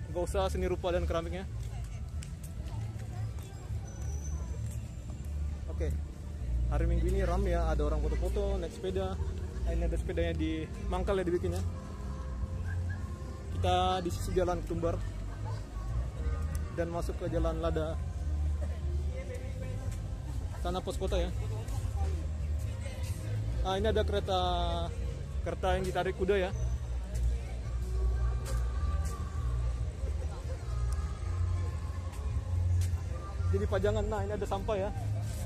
Nggak usah seni rupa dan keramiknya. Oke. Hari Minggu ini ramai ya, ada orang foto-foto, naik sepeda. Nah, ini ada sepedanya di mangkal ya dibikinnya. Kita di sisi jalan Tumbar dan masuk ke jalan Lada. Sana pos kota ya. Nah, ini ada kereta yang ditarik kuda ya. Jadi pajangan. Nah, ini ada sampah ya.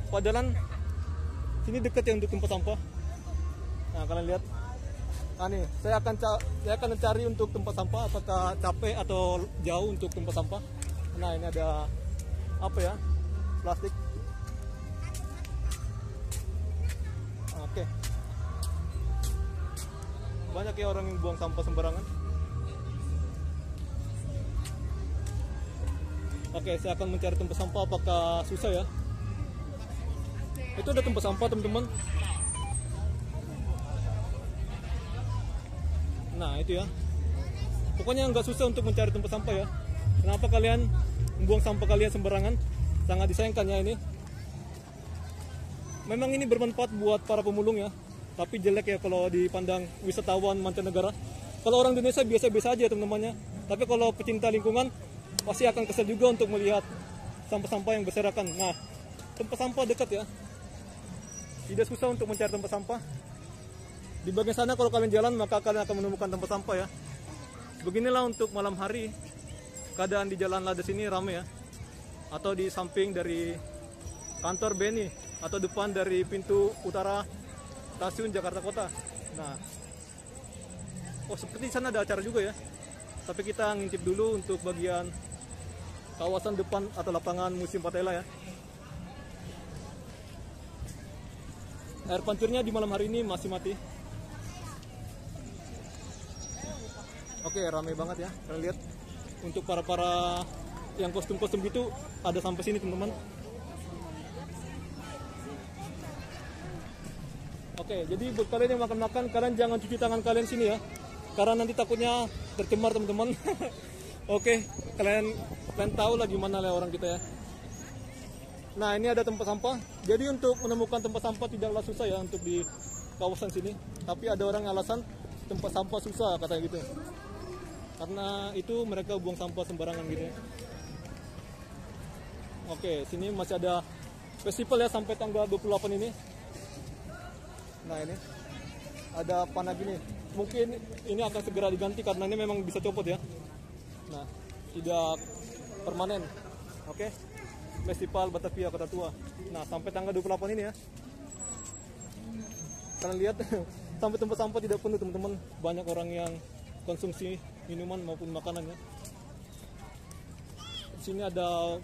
Padahal sini dekat ya untuk tempat sampah. Nah, kalian lihat. Nah, nih, saya akan mencari untuk tempat sampah, apakah capek atau jauh untuk tempat sampah. Nah, ini ada apa ya? Plastik. Oke. Banyak ya orang yang buang sampah sembarangan. Oke, saya akan mencari tempat sampah, apakah susah ya? Itu ada tempat sampah teman-teman. Nah, itu ya. Pokoknya nggak susah untuk mencari tempat sampah ya. Kenapa kalian membuang sampah kalian sembarangan? Sangat disayangkan ya ini. Memang ini bermanfaat buat para pemulung ya. Tapi jelek ya kalau dipandang wisatawan mancanegara. Kalau orang Indonesia biasa-biasa aja teman-temannya. Tapi kalau pecinta lingkungan pasti akan kesal juga untuk melihat sampah-sampah yang berserakan. Nah, tempat sampah dekat ya. Tidak susah untuk mencari tempat sampah. Di bagian sana kalau kalian jalan maka kalian akan menemukan tempat sampah ya. Beginilah untuk malam hari keadaan di Jalan Lada sini ramai ya. Atau di samping dari kantor BNI atau depan dari pintu utara stasiun Jakarta Kota. Nah, oh seperti di sana ada acara juga ya. Tapi kita ngintip dulu untuk bagian kawasan depan atau lapangan Museum Patela ya. Air pancurnya di malam hari ini masih mati. Oke, ramai banget ya. Kalian lihat untuk para yang kostum-kostum gitu ada sampai sini teman-teman. Oke, jadi buat kalian yang makan-makan, kalian jangan cuci tangan kalian sini ya. Karena nanti takutnya tercemar teman-teman. Oke, kalian tahu lah gimana lah orang kita ya. Nah, ini ada tempat sampah. Jadi untuk menemukan tempat sampah tidaklah susah ya untuk di kawasan sini. Tapi ada orang yang alasan tempat sampah susah katanya gitu. Karena itu mereka buang sampah sembarangan gitu ya. Oke, sini masih ada festival ya sampai tanggal 28 ini. Nah, ini ada panah gini. Mungkin ini akan segera diganti karena ini memang bisa copot ya. Nah, tidak permanen. Oke. Festival Batavia Kota Tua. Nah, sampai tanggal 28 ini ya. Kalian lihat sampai tempat sampah tidak penuh teman-teman. Banyak orang yang konsumsi minuman maupun makanan ya. Di sini ada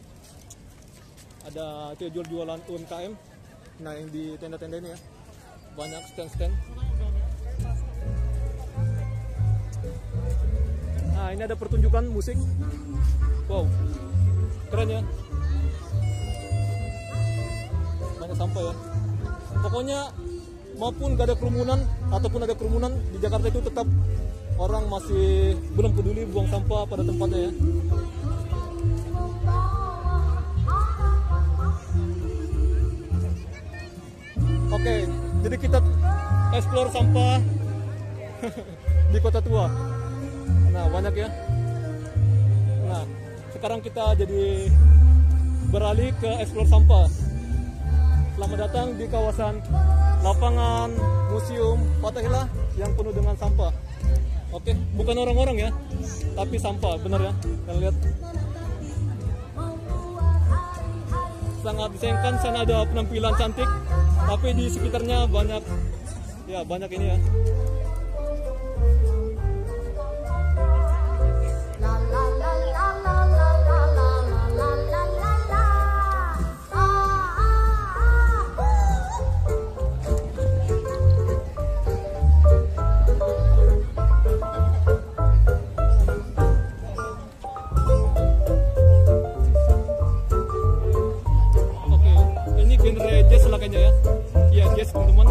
jual-jualan UMKM. Nah, yang di tenda-tenda ini ya. Banyak stand-stand. Nah, ini ada pertunjukan musik. Wow. Keren ya. Banyak sampah ya. Pokoknya maupun gak ada kerumunan ataupun ada kerumunan di Jakarta itu tetap orang masih belum peduli buang sampah pada tempatnya ya. Oke, Jadi kita explore sampah di Kota Tua. Nah, banyak ya. Nah, sekarang kita jadi beralih ke explore sampah. Selamat datang di kawasan lapangan Museum Fathahillah yang penuh dengan sampah. Oke, bukan orang-orang ya, tapi sampah, benar ya. Kalian lihat. Sangat disayangkan sana ada penampilan cantik, tapi di sekitarnya banyak ini ya. Genre jazz lah kayaknya ya. Iya, jazz teman-teman.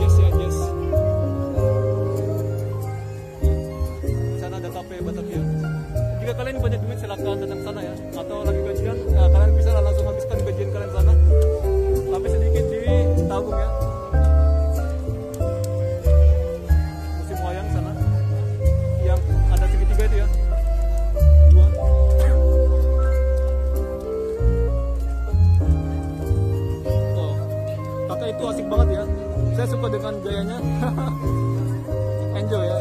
Jazz ya, jazz. Sana ada kafe Batavia. Jika kalian banyak duit silakan datang sana ya. Atau lagi gajian, nah, kalian bisa langsung habiskan gajian kalian sana. Tapi sedikit ditabung ya. Musim wayang sana. Yang ada segitiga itu ya. Itu asik banget ya, saya suka dengan gayanya. Enjoy ya.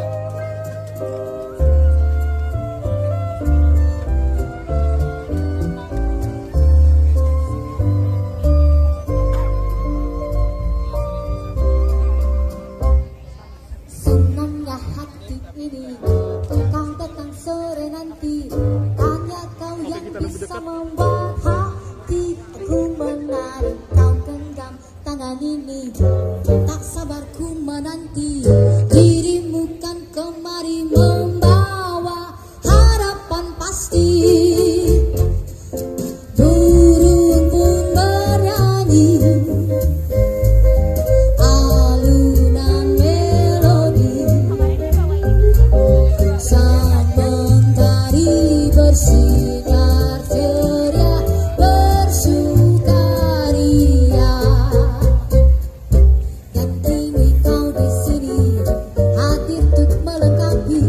Senangnya hati ini kau datang sore nanti, tanya kau yang bisa membuat hatiku menarik, kau genggam tangan ini, tak sabar ku menanti dirimu kan kemari membawa harapan pasti. Burung pun bernyanyi alunan melodi, sang mentari bersinar ceria bersukaria. Dan ini kau di sini hadir untuk melengkapi,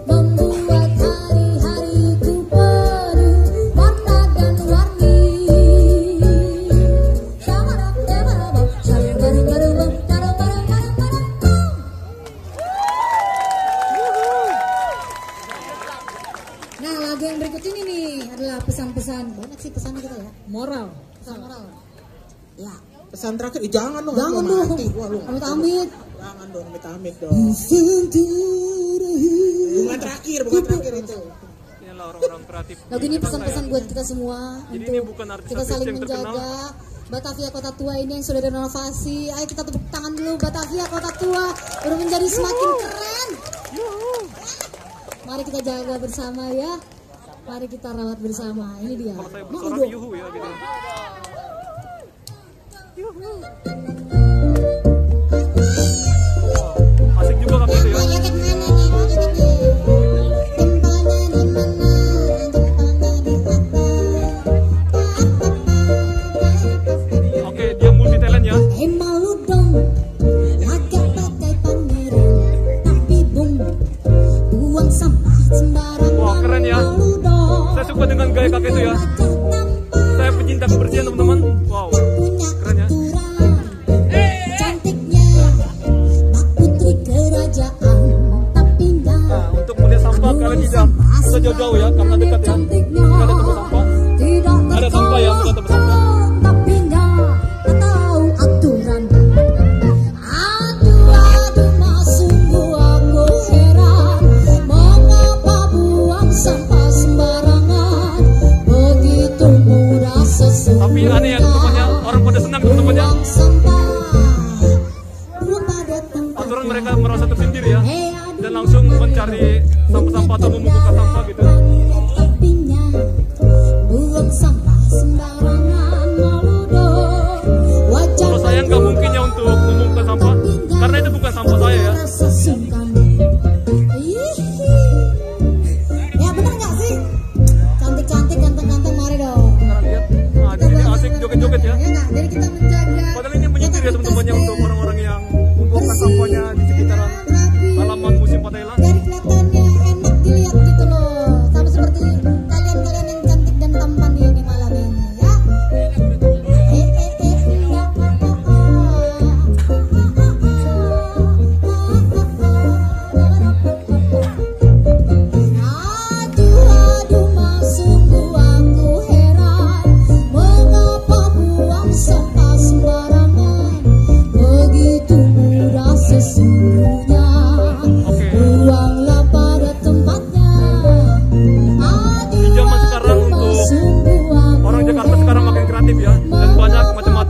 membuat hari-hariku penuh warna dan warni. Nah, lagu yang berikut ini nih adalah pesan-pesan, banyak sih pesan kita ya, moral, pesan moral. Ya. Pesan terakhir, jangan dong. Jangan dong. Amit-amit. Jangan dong, amit-amit dong. Bunga terakhir itu. Inilah orang-orang kreatif. Lagu ini pesan-pesan buat kita semua. Jadi untuk ini bukan artis kita saling yang terkenal. menjaga Batavia Kota Tua ini yang sudah direnovasi. Ayo kita tepuk tangan dulu, Batavia Kota Tua udah menjadi semakin keren. Mari kita jaga bersama ya. Mari kita rawat bersama. Ini dia. Kalau saya Mau bersorak dong. yuhu ya gitu. Asik juga kafe itu ya. Mau joget mana nih? Mau joget nih. Tempatnya di mana? Tempatnya di mana? Oke, dia multi talent ya. Malu dong, agak pakai pangeran, tapi bung, buang sampah sembarangan. Wah, keren ya. Malu dong, Saya suka dengan gaya kakek itu ya. Saya pecinta kebersihan teman-teman. Wow, punya keren ya. aturan, cantiknya, bak putri kerajaan, tapi nggak. Nah, untuk melihat sampah kalian tidak usah jauh-jauh ya, karena dekat ya. Cantiknya, Ada tempat sampah. tidak Ada sampah ya, bukan tempat sampah. tapi nggak tahu aturan. ya teman-teman ya untuk orang-orang yang membuangkan sampahnya di sekitaran halaman Museum Patela. Dari kelihatannya enak dilihat gitu loh, sama seperti kalian-kalian yang cantik dan tampan ini malam ini ya.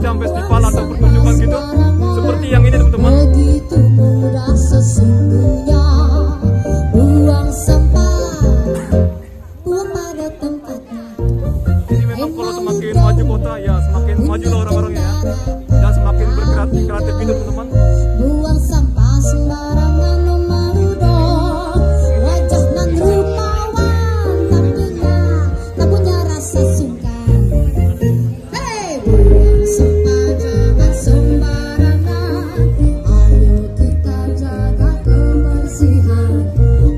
Festival atau pertunjukan gitu seperti yang ini teman-teman. Begitu mudah sesungguhnya buang sampah, buang pada tempatnya. Jadi memang kalau semakin maju kota ya semakin maju lah orang-orangnya dan semakin berkreatif gitu teman-teman. Buang sampah sembarangan memerudo, wajah nan rupawan tampilnya tak punya rasa sungkan. Hei, buang sampah jangan sembarangan, ayo kita jaga kebersihan.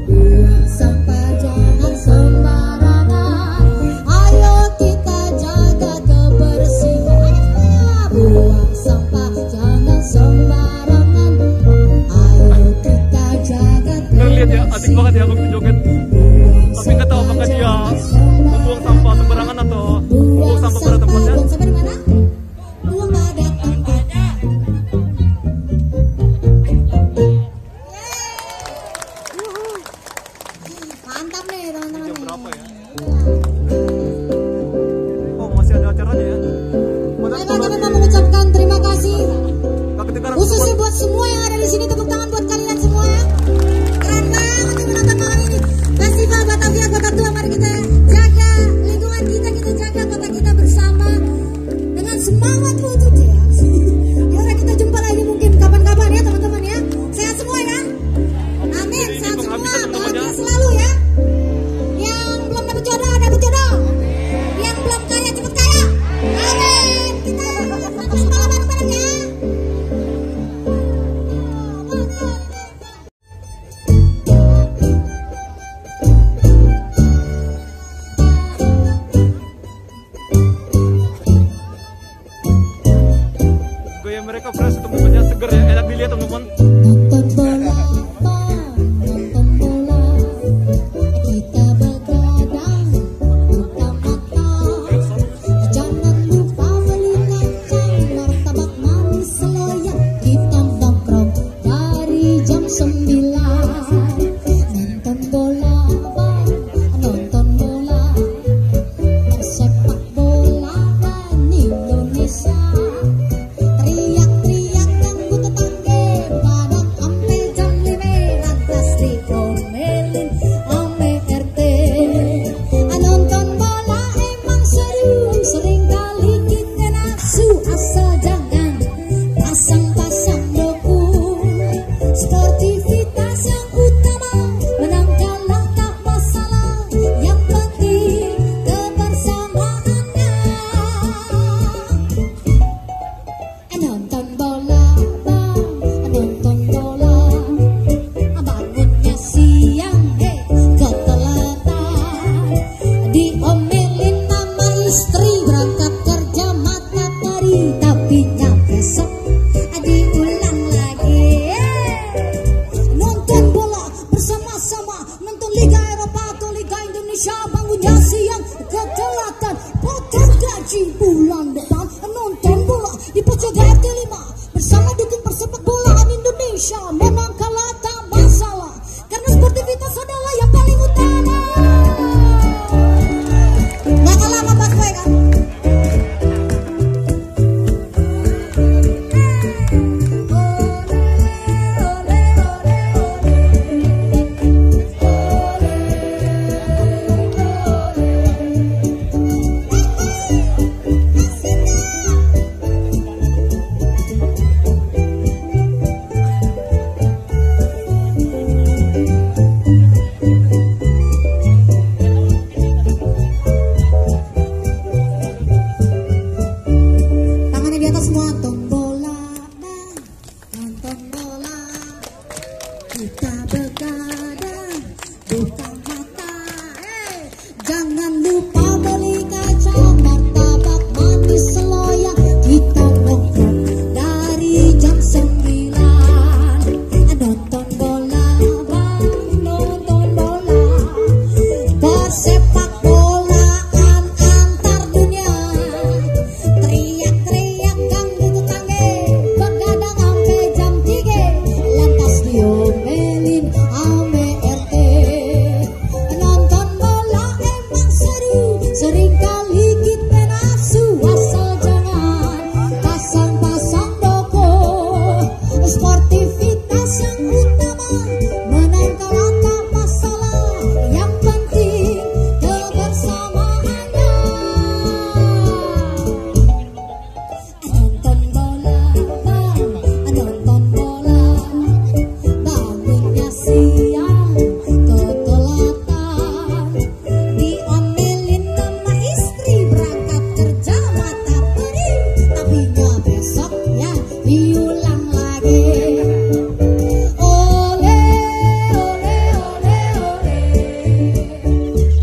Buang sampah jangan sembarangan, ayo kita jaga kebersihan. Buang sampah jangan sembarangan, ayo kita jaga Kalian lihat ya, asik banget ya waktu joget. Tapi nggak tahu apakah dia membuang sampah sembarangan atau membuang sampah pada tempatnya. Buang sampah di mana? Buang pada tempatnya. Mantap nih teman-teman. Jam berapa ya? Oh masih ada acaranya ya. Baik, kami mau mengucapkan terima kasih Nggak kedengaran khususnya teman-teman. buat semua yang ada di sini. Tepuk tangan buat kalian semua. Keren banget untuk menonton malam ini. Festival Batavia Kota Tua. Mari kita jaga lingkungan kita, kita jaga kota kita bersama dengan semangat wujud ya. Yaudah, kita jumpa lagi mungkin kapan-kapan ya teman-teman ya. Sehat semua ya. Amin, Jadi ini sehat semua, penghabisan teman-teman ya. bahagia selalu ya. Yang belum dapat jodoh, dapat jodoh. Yang belum kaya, cepet kaya. Amin. Kita semangat bareng-bareng ya. Gaya mereka fresh teman-teman ya, seger ya, enak dilihat teman-teman. Nonton bola, nonton bola, kita begadang buka mata. Jangan lupa beli kacang, martabak manis loyang. Kita nongkrong dari jam 9. Nonton bola, nonton bola, sepak bola dan Indonesia. Teriak-teriak ganggu tetangga, badan diulang lagi. Ole, ole, ole, ole.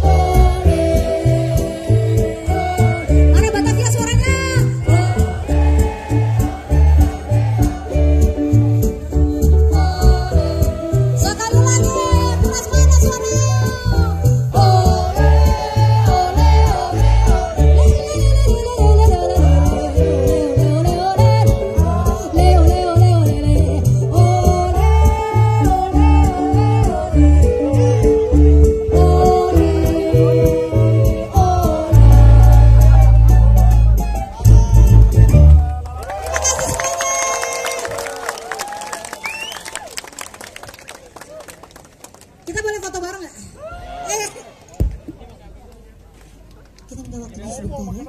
Ole, ole. Mana Batavia suaranya? Sekali lagi, keras mana suaranya? Ole, ole, ole, kita boleh foto bareng nggak? Kita minta waktunya sebentar ya.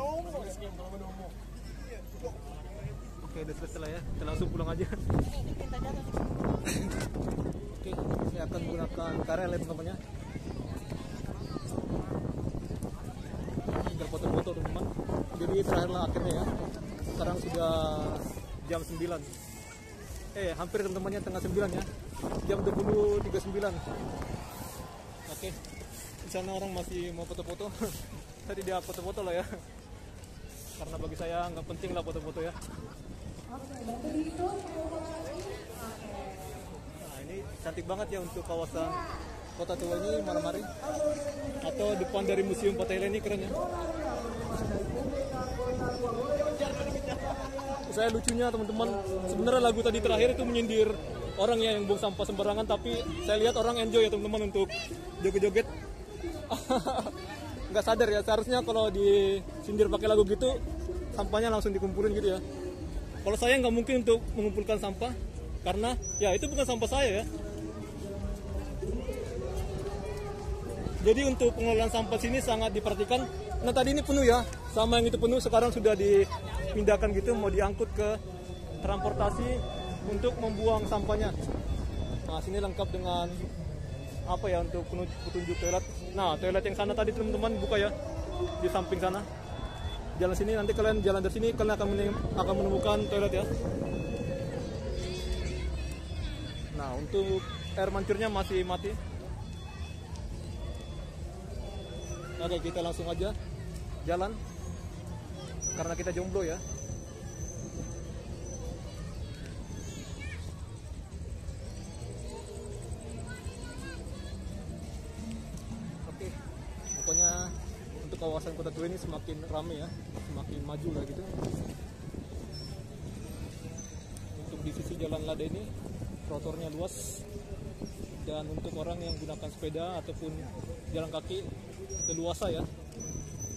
Oke, udah selesai lah ya. Kita langsung pulang aja. Oke, saya akan menggunakan KRL ya teman-teman ya. Tinggal foto-foto teman-teman. Jadi terakhirlah akhirnya ya. Sekarang sudah jam 9. Hampir teman-temannya tengah 9 ya. Jam 20.39. Oke. Di sana orang masih mau foto-foto. Saya tidak foto-foto lah ya. Karena bagi saya nggak penting lah foto-foto ya. Nah, ini cantik banget ya untuk kawasan Kota Tua ini malam hari. Atau depan dari Museum Patela ini keren ya. Saya lucunya teman-teman, sebenarnya lagu tadi terakhir itu menyindir orang ya yang buang sampah sembarangan, tapi saya lihat orang enjoy ya teman-teman untuk joget-joget. Nggak sadar ya, seharusnya kalau disindir pakai lagu gitu sampahnya langsung dikumpulin gitu ya. Kalau saya nggak mungkin untuk mengumpulkan sampah karena ya itu bukan sampah saya ya. Jadi untuk pengelolaan sampah sini sangat diperhatikan. Nah tadi ini penuh ya, sama yang itu penuh sekarang sudah dipindahkan gitu, mau diangkut ke transportasi untuk membuang sampahnya. Nah sini lengkap dengan apa ya untuk petunjuk toilet. Nah toilet yang sana tadi teman-teman buka ya, di samping sana. Jalan sini nanti kalian jalan dari sini kalian akan menemukan toilet ya. Nah untuk air mancurnya masih mati. Oke kita langsung aja jalan karena kita jomblo ya. Oke, pokoknya untuk kawasan Kota Tua ini semakin ramai ya, semakin maju lah gitu. Untuk di sisi jalan Lada ini trotoarnya luas, dan untuk orang yang gunakan sepeda ataupun jalan kaki leluasa ya,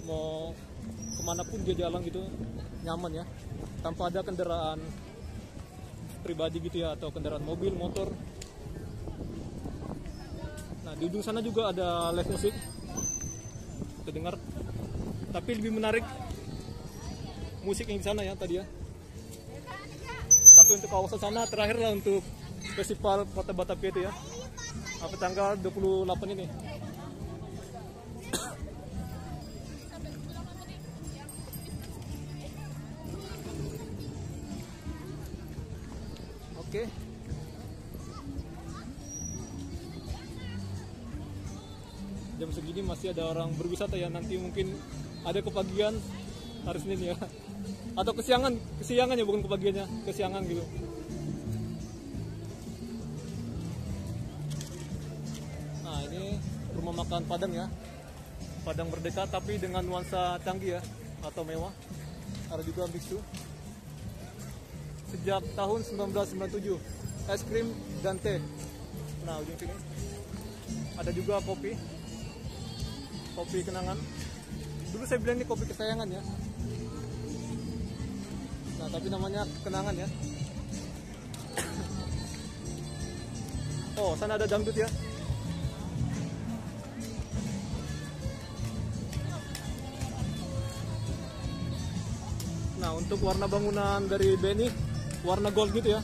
mau kemanapun dia jalan gitu nyaman ya, tanpa ada kendaraan pribadi gitu ya atau kendaraan mobil, motor. Nah di ujung sana juga ada live musik, kita dengar. Tapi lebih menarik musik yang di sana ya tadi ya. Tapi untuk kawasan sana terakhir lah untuk festival Kota Batavia itu ya, apa tanggal 28 ini. Oke. Jam segini masih ada orang berwisata ya, nanti mungkin ada kepagian hari Senin ya. Atau kesiangan ya, bukan kepagiannya, kesiangan gitu. Nah, ini rumah makan Padang ya. Padang Merdeka tapi dengan nuansa canggih ya atau mewah. Ada juga biksu. Sejak tahun 1997, es krim dan teh. Nah ujung sini ada juga kopi kenangan. Dulu saya bilang ini kopi kesayangan ya. Nah tapi namanya kenangan ya. Oh sana ada dangdut ya. Nah untuk warna bangunan dari BNI warna gold gitu ya.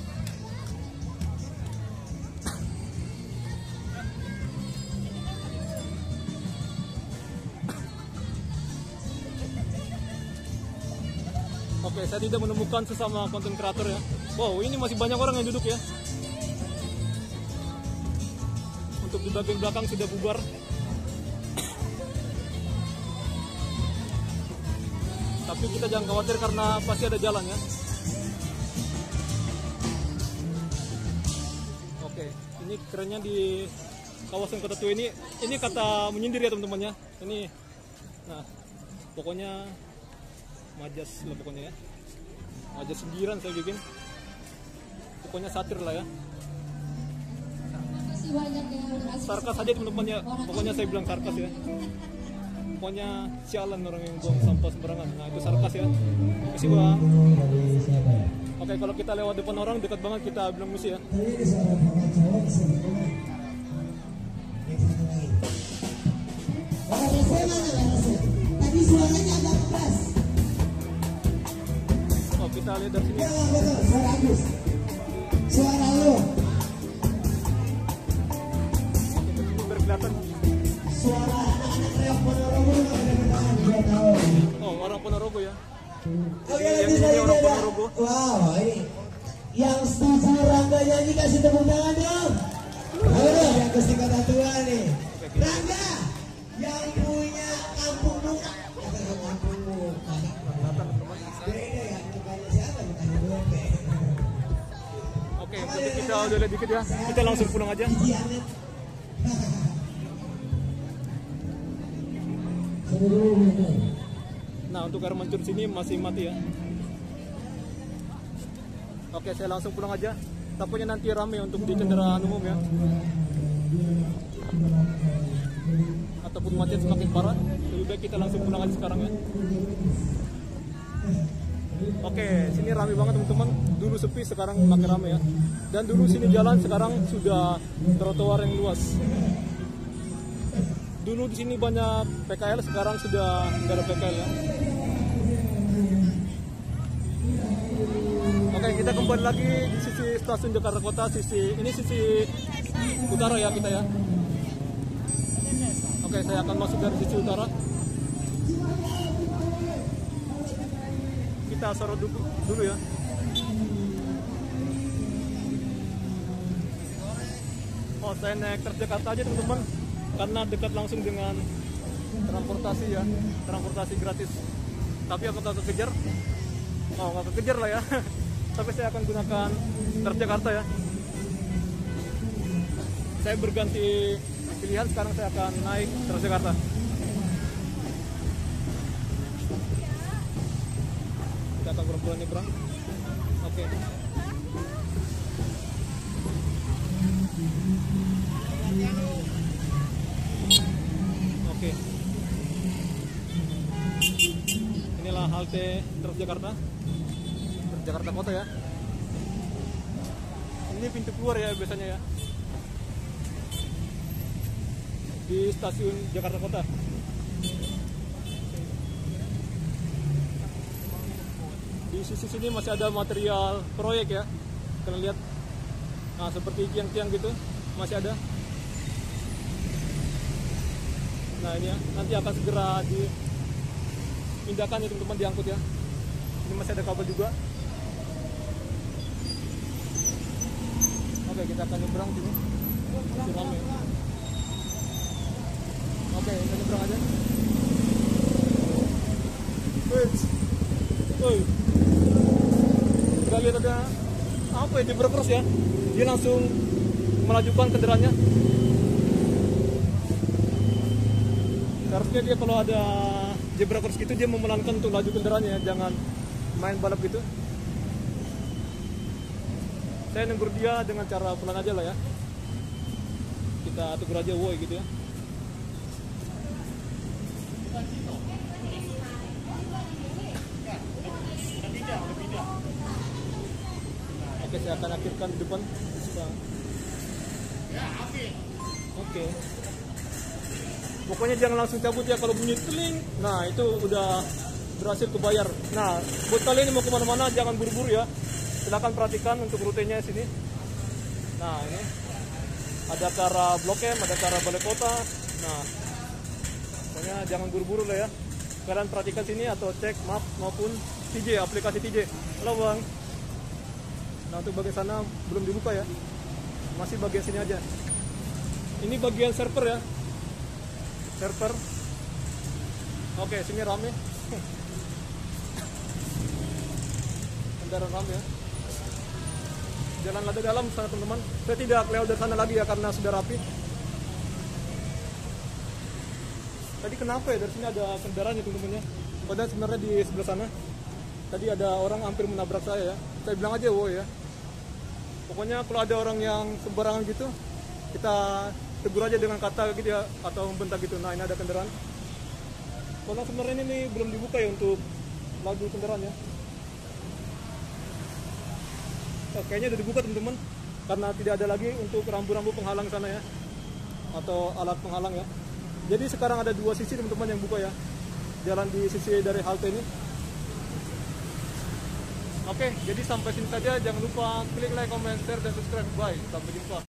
Oke, saya tidak menemukan sesama konten kreator ya. Wow, ini masih banyak orang yang duduk ya. Untuk di bagian belakang sudah bubar. Tapi kita jangan khawatir karena pasti ada jalan ya. Oke, ini kerennya di kawasan Kota Tua ini kata menyindir ya teman-teman ya. Ini, nah, pokoknya majas lah pokoknya ya. Majas sindiran saya bikin. Pokoknya satir lah ya. Sarkas aja teman-teman ya. Pokoknya saya bilang sarkas ya. Pokoknya sialan orang yang buang sampah sembarangan. Nah itu sarkas ya. Misi bang. Oke, kalau kita lewat depan orang dekat banget kita bilang misi ya. Tadi suaranya agak keras. Oh, kita lihat dari sini. Suara Agus. Suara lo. Ini berkelihatan. Suara anak-anak reok Ponorogo benar-benar 2 tahun. Oh, orang Ponorogo ya. Oke, Yang lanjut ini lagi orang ada. Ponorogo. Wow, ini yang setuju Rangga nyanyi kasih tepuk tangan dong. Ayo dong, yang ke Kota Tua nih. Rangga, yang punya kampung muka. Kampung muka. Beda ya, mukanya siapa? Mukanya Bope. Oke, berarti kita udah lihat dikit ya. Kita langsung pulang aja. Nah, untuk air mancur sini masih mati ya. Oke, saya langsung pulang aja. Takutnya nanti rame untuk di kendaraan umum ya. Ataupun macet semakin parah. Lebih baik kita langsung pulang aja sekarang ya. Oke, sini rame banget teman-teman. Dulu sepi, sekarang makin rame ya. Dan dulu sini jalan, sekarang sudah trotoar yang luas. Dulu di sini banyak PKL, sekarang sudah nggak ada PKL ya. Oke, kita kembali lagi di sisi stasiun Jakarta Kota, sisi utara ya kita ya. Oke, saya akan masuk dari sisi utara. Kita sorot dulu ya. Oh, saya naik Transjakarta aja teman-teman, karena dekat langsung dengan transportasi ya, transportasi gratis. Tapi apakah kekejar? Oh, nggak kekejar lah ya. Tapi saya akan gunakan Transjakarta ya. Saya berganti pilihan, sekarang saya akan naik Transjakarta. Kita akan berbulan nyebrang. Oke. Oke. Inilah halte Transjakarta. Jakarta Kota ya. Ini pintu keluar ya biasanya ya. Di stasiun Jakarta Kota. Di sisi sini masih ada material proyek ya. Kalian lihat. Nah, seperti tiang-tiang gitu masih ada. Nah, ini ya, nanti akan segera dipindahkan ya teman-teman, diangkut ya. Ini masih ada kabel juga. Oke, kita akan nyebrang sini. Masih ramai. Oke, kita nyebrang aja. Woi. Kita lihat ada apa ya, zebra cross ya. Dia langsung melajukan kendaraannya. Seharusnya dia kalau ada zebra cross gitu dia memelankan untuk laju kendaraannya, jangan main balap gitu. Saya negur dia dengan cara pelan aja lah ya. Kita tegur aja woi gitu ya. Oke, saya akan akhirkan di depan. Oke. Pokoknya jangan langsung cabut ya, kalau bunyi teling. Nah, itu udah berhasil kebayar. Nah, buat kalian yang mau kemana-mana jangan buru-buru ya. Silahkan perhatikan untuk rutenya sini. Nah, ini ada ke arah Blok M, ada ke arah Balai Kota. Nah, pokoknya jangan buru-buru lah ya. Kalian perhatikan sini atau cek map maupun TJ, aplikasi TJ. Halo bang. Nah untuk bagian sana belum dibuka ya, masih bagian sini aja. Ini bagian server ya, server. Oke, sini rame. Kendaraan rame ya. Jalan lada dalam sana teman-teman. Saya tidak lewat dari sana lagi ya karena sudah rapi. Tadi kenapa ya dari sini ada kendaraan ya teman-teman ya. Padahal sebenarnya di sebelah sana tadi ada orang hampir menabrak saya ya. Saya bilang aja wow ya. Pokoknya kalau ada orang yang sembarangan gitu, kita tegur aja dengan kata gitu ya, atau membentak gitu. Nah ini ada kendaraan. Karena sebenarnya ini belum dibuka ya untuk laju kendaraan ya. Oh, kayaknya udah dibuka teman-teman, karena tidak ada lagi untuk rambu-rambu penghalang sana ya, atau alat penghalang ya. Jadi sekarang ada dua sisi teman-teman yang buka ya, jalan di sisi dari halte ini. Oke, jadi sampai sini saja. Jangan lupa klik like, comment, share, dan subscribe. Bye, sampai jumpa.